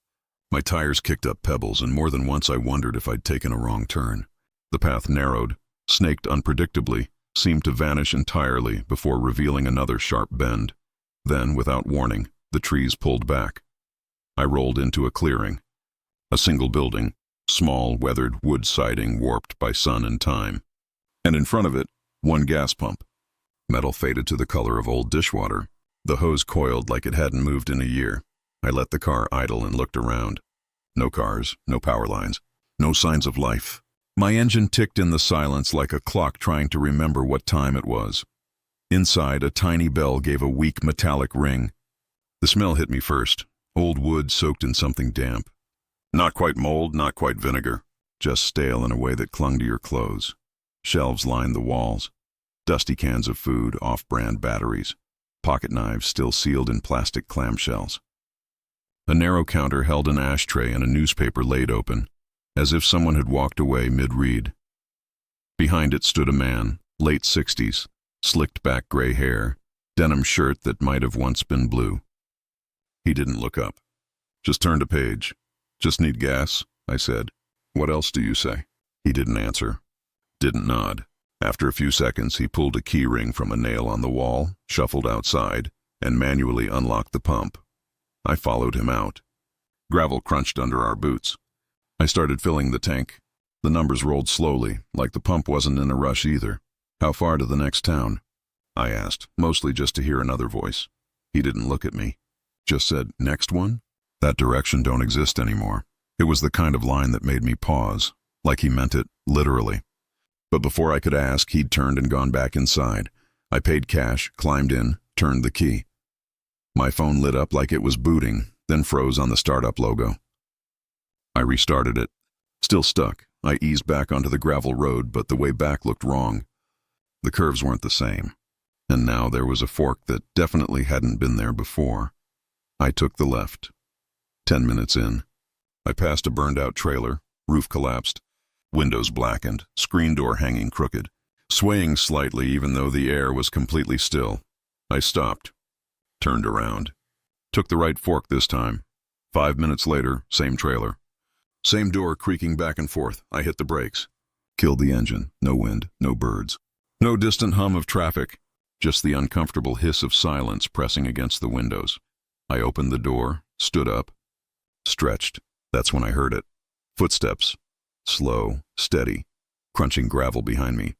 My tires kicked up pebbles, and more than once I wondered if I'd taken a wrong turn. The path narrowed, snaked unpredictably, seemed to vanish entirely before revealing another sharp bend. Then, without warning, the trees pulled back. I rolled into a clearing. A single building, small, weathered wood siding warped by sun and time. And in front of it, one gas pump. Metal faded to the color of old dishwater. The hose coiled like it hadn't moved in a year. I let the car idle and looked around. No cars, no power lines, no signs of life. My engine ticked in the silence like a clock trying to remember what time it was. Inside, a tiny bell gave a weak metallic ring. The smell hit me first, old wood soaked in something damp. Not quite mold, not quite vinegar, just stale in a way that clung to your clothes. Shelves lined the walls. Dusty cans of food, off-brand batteries. Pocket knives still sealed in plastic clamshells. A narrow counter held an ashtray and a newspaper laid open, as if someone had walked away mid-read. Behind it stood a man, late 60s, slicked back gray hair, denim shirt that might have once been blue. He didn't look up. Just turned a page. Just need gas, I said. What else do you say? He didn't answer. Didn't nod. After a few seconds, he pulled a key ring from a nail on the wall, shuffled outside, and manually unlocked the pump. I followed him out. Gravel crunched under our boots. I started filling the tank. The numbers rolled slowly, like the pump wasn't in a rush either. How far to the next town? I asked, mostly just to hear another voice. He didn't look at me. Just said, next one? That direction don't exist anymore. It was the kind of line that made me pause, like he meant it, literally. But before I could ask, he'd turned and gone back inside. I paid cash, climbed in, turned the key. My phone lit up like it was booting, then froze on the startup logo. I restarted it. Still stuck. I eased back onto the gravel road, but the way back looked wrong. The curves weren't the same. And now there was a fork that definitely hadn't been there before. I took the left. 10 minutes in, I passed a burned-out trailer, roof collapsed, windows blackened, screen door hanging crooked, swaying slightly even though the air was completely still. I stopped, turned around, took the right fork this time. 5 minutes later, same trailer. Same door creaking back and forth. I hit the brakes. Killed the engine. No wind, no birds. No distant hum of traffic. Just the uncomfortable hiss of silence pressing against the windows. I opened the door, stood up, stretched. That's when I heard it. Footsteps. Slow, steady, crunching gravel behind me.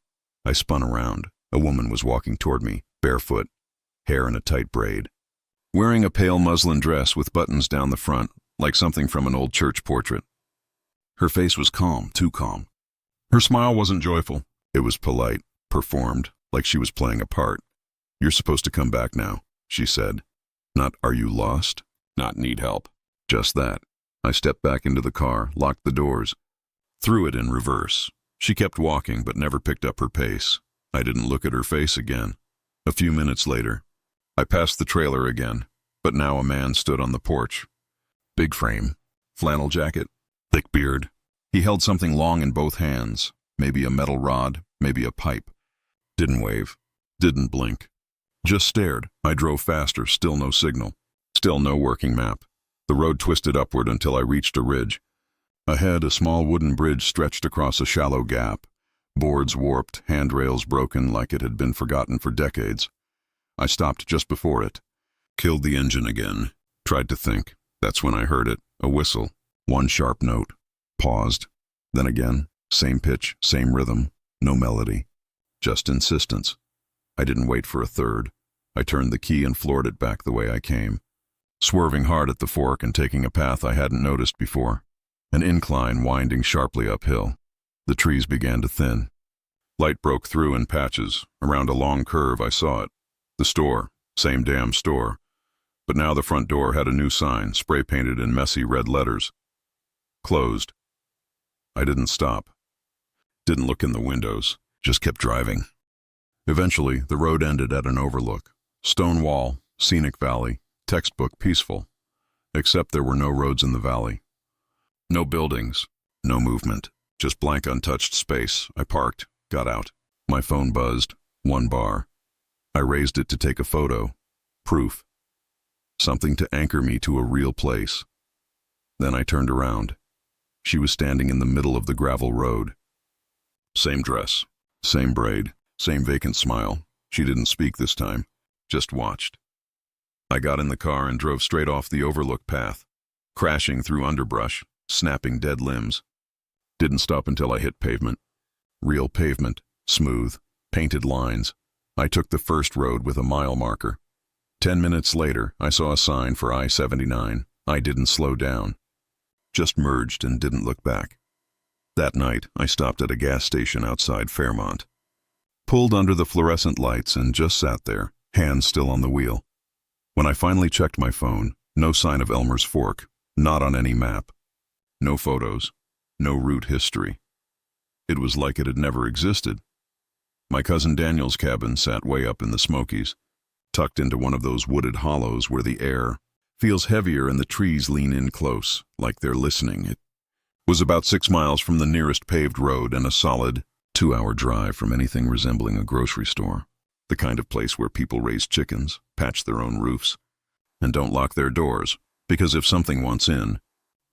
I spun around. A woman was walking toward me, barefoot, hair in a tight braid. Wearing a pale muslin dress with buttons down the front, like something from an old church portrait. Her face was calm, too calm. Her smile wasn't joyful. It was polite, performed, like she was playing a part. You're supposed to come back now, she said. Not, are you lost? Not need help. Just that. I stepped back into the car, locked the doors, threw it in reverse. She kept walking, but never picked up her pace. I didn't look at her face again. A few minutes later, I passed the trailer again, but now a man stood on the porch. Big frame, flannel jacket, thick beard. He held something long in both hands, maybe a metal rod, maybe a pipe. Didn't wave, didn't blink. Just stared. I drove faster, still no signal, still no working map. The road twisted upward until I reached a ridge. Ahead, a small wooden bridge stretched across a shallow gap. Boards warped, handrails broken like it had been forgotten for decades. I stopped just before it. Killed the engine again. Tried to think. That's when I heard it. A whistle. One sharp note. Paused. Then again. Same pitch, same rhythm. No melody. Just insistence. I didn't wait for a third. I turned the key and floored it back the way I came. Swerving hard at the fork and taking a path I hadn't noticed before. An incline winding sharply uphill. The trees began to thin. Light broke through in patches. Around a long curve I saw it. The store. Same damn store. But now the front door had a new sign, spray-painted in messy red letters. Closed. I didn't stop. Didn't look in the windows. Just kept driving. Eventually, the road ended at an overlook. Stone wall, scenic valley, textbook peaceful. Except there were no roads in the valley. No buildings. No movement. Just blank untouched space. I parked. Got out. My phone buzzed. 1 bar. I raised it to take a photo. Proof. Something to anchor me to a real place. Then I turned around. She was standing in the middle of the gravel road. Same dress. Same braid. Same vacant smile. She didn't speak this time. Just watched. I got in the car and drove straight off the overlook path. Crashing through underbrush. Snapping dead limbs. Didn't stop until I hit pavement. Real pavement. Smooth. Painted lines. I took the first road with a mile marker. 10 minutes later, I saw a sign for I-79. I didn't slow down. Just merged and didn't look back. That night, I stopped at a gas station outside Fairmont. Pulled under the fluorescent lights and just sat there, hands still on the wheel. When I finally checked my phone, no sign of Elmer's Fork, not on any map. No photos, no route history. It was like it had never existed. My cousin Daniel's cabin sat way up in the Smokies, tucked into one of those wooded hollows where the air feels heavier and the trees lean in close, like they're listening. It was about 6 miles from the nearest paved road and a solid 2-hour drive from anything resembling a grocery store, the kind of place where people raise chickens, patch their own roofs, and don't lock their doors, because if something wants in,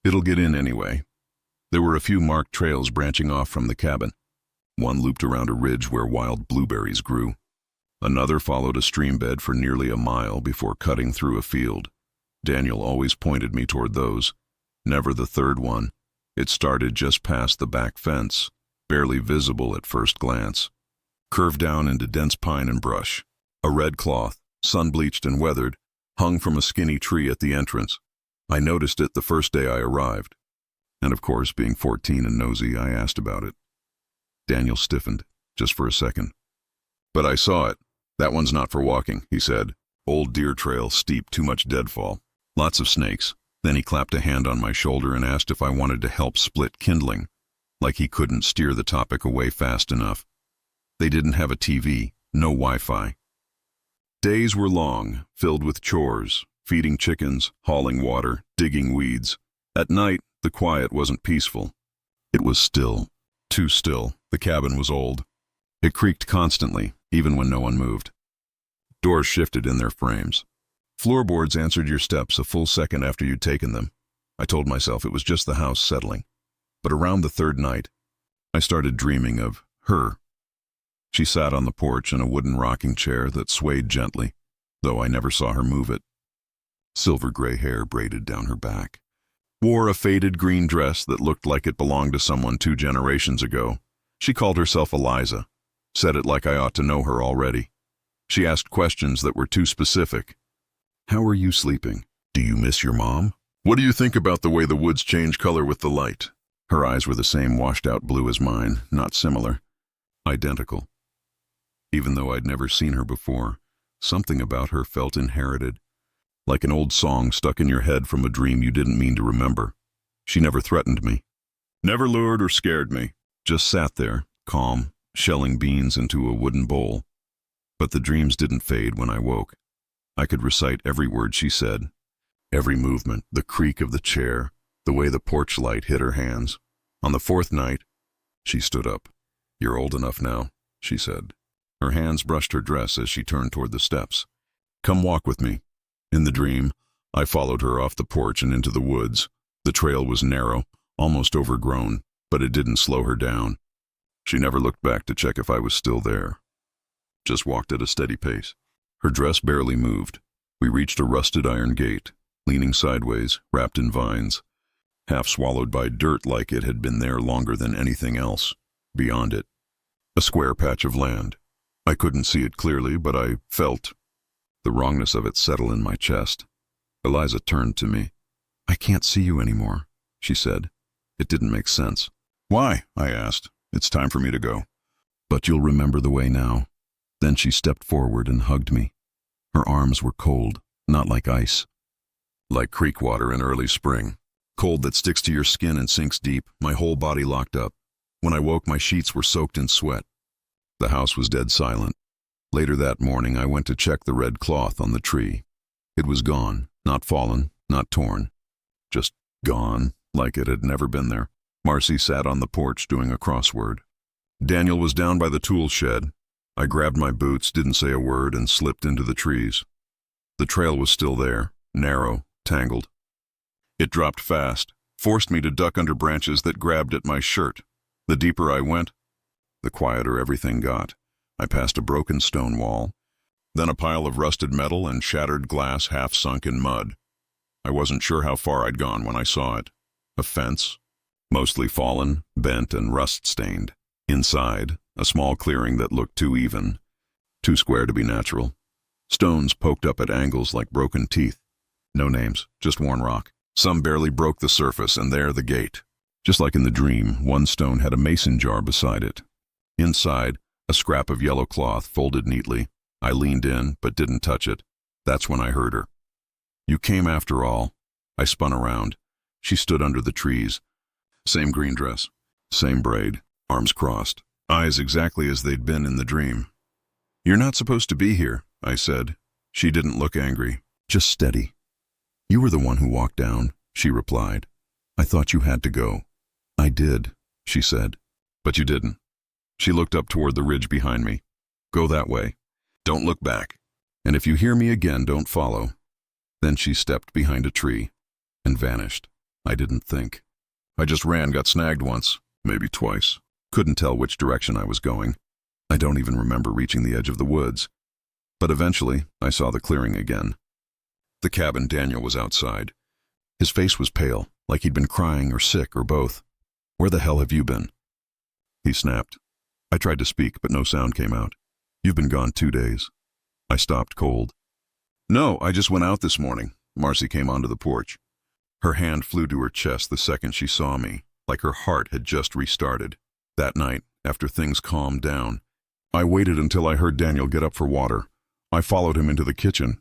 it'll get in anyway. There were a few marked trails branching off from the cabin. One looped around a ridge where wild blueberries grew. Another followed a stream bed for nearly a mile before cutting through a field. Daniel always pointed me toward those. Never the third one. It started just past the back fence, barely visible at first glance. Curved down into dense pine and brush. A red cloth, sun-bleached and weathered, hung from a skinny tree at the entrance. I noticed it the first day I arrived. And of course, being 14 and nosy, I asked about it. Daniel stiffened, just for a second. But I saw it. That one's not for walking, he said. Old deer trail, steep, too much deadfall. Lots of snakes. Then he clapped a hand on my shoulder and asked if I wanted to help split kindling, like he couldn't steer the topic away fast enough. They didn't have a TV, no Wi-Fi. Days were long, filled with chores, feeding chickens, hauling water, digging weeds. At night, the quiet wasn't peaceful. It was still. Too still. The cabin was old. It creaked constantly, even when no one moved. Doors shifted in their frames. Floorboards answered your steps a full second after you'd taken them. I told myself it was just the house settling. But around the third night, I started dreaming of her. She sat on the porch in a wooden rocking chair that swayed gently, though I never saw her move it. Silver gray hair braided down her back. Wore a faded green dress that looked like it belonged to someone 2 generations ago. She called herself Eliza. Said it like I ought to know her already. She asked questions that were too specific. How are you sleeping? Do you miss your mom? What do you think about the way the woods change color with the light? Her eyes were the same washed-out blue as mine, not similar. Identical. Even though I'd never seen her before, something about her felt inherited. Like an old song stuck in your head from a dream you didn't mean to remember. She never threatened me. Never lured or scared me. Just sat there, calm, shelling beans into a wooden bowl. But the dreams didn't fade when I woke. I could recite every word she said. Every movement, the creak of the chair, the way the porch light hit her hands. On the 4th night, she stood up. You're old enough now, she said. Her hands brushed her dress as she turned toward the steps. Come walk with me. In the dream, I followed her off the porch and into the woods. The trail was narrow, almost overgrown, but it didn't slow her down. She never looked back to check if I was still there. Just walked at a steady pace. Her dress barely moved. We reached a rusted iron gate, leaning sideways, wrapped in vines, half swallowed by dirt like it had been there longer than anything else. Beyond it, a square patch of land. I couldn't see it clearly, but I felt the wrongness of it settle in my chest. Eliza turned to me. "I can't see you anymore," she said. It didn't make sense. "Why?" I asked. "It's time for me to go." "But you'll remember the way now." Then she stepped forward and hugged me. Her arms were cold, not like ice. Like creek water in early spring. Cold that sticks to your skin and sinks deep, my whole body locked up. When I woke, my sheets were soaked in sweat. The house was dead silent. Later that morning, I went to check the red cloth on the tree. It was gone, not fallen, not torn. Just gone, like it had never been there. Marcy sat on the porch doing a crossword. Daniel was down by the tool shed. I grabbed my boots, didn't say a word, and slipped into the trees. The trail was still there, narrow, tangled. It dropped fast, forced me to duck under branches that grabbed at my shirt. The deeper I went, the quieter everything got. I passed a broken stone wall, then a pile of rusted metal and shattered glass half sunk in mud. I wasn't sure how far I'd gone when I saw it. A fence, mostly fallen, bent and rust-stained. Inside, a small clearing that looked too even, too square to be natural. Stones poked up at angles like broken teeth. No names, just worn rock. Some barely broke the surface, and there the gate. Just like in the dream, one stone had a mason jar beside it. Inside, a scrap of yellow cloth folded neatly. I leaned in, but didn't touch it. That's when I heard her. "You came after all." I spun around. She stood under the trees. Same green dress, same braid, arms crossed, eyes exactly as they'd been in the dream. "You're not supposed to be here," I said. She didn't look angry, just steady. "You were the one who walked down," she replied. "I thought you had to go." "I did," she said. "But you didn't." She looked up toward the ridge behind me. "Go that way. Don't look back. And if you hear me again, don't follow." Then she stepped behind a tree and vanished. I didn't think. I just ran, got snagged once, maybe twice. Couldn't tell which direction I was going. I don't even remember reaching the edge of the woods. But eventually, I saw the clearing again. The cabin. Daniel was outside. His face was pale, like he'd been crying or sick or both. "Where the hell have you been?" He snapped. I tried to speak, but no sound came out. "You've been gone 2 days." I stopped cold. "No, I just went out this morning." Marcy came onto the porch. Her hand flew to her chest the second she saw me, like her heart had just restarted. That night, after things calmed down, I waited until I heard Daniel get up for water. I followed him into the kitchen.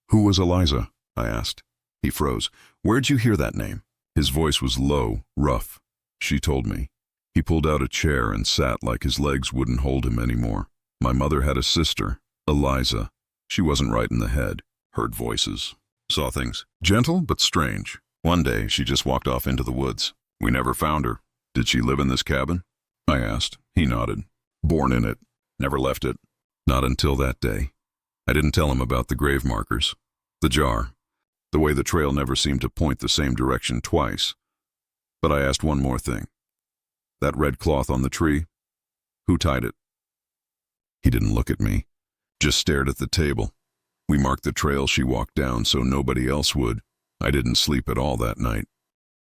"Who was Eliza?" I asked. He froze. "Where'd you hear that name?" His voice was low, rough. "She told me." He pulled out a chair and sat like his legs wouldn't hold him anymore. "My mother had a sister, Eliza. She wasn't right in the head. Heard voices. Saw things. Gentle, but strange. One day, she just walked off into the woods. We never found her." "Did she live in this cabin?" I asked. He nodded. "Born in it. Never left it." Not until that day. I didn't tell him about the grave markers, the jar, the way the trail never seemed to point the same direction twice. But I asked one more thing. "That red cloth on the tree, who tied it?" He didn't look at me, just stared at the table. We marked the trail she walked down so nobody else would. I didn't sleep at all that night.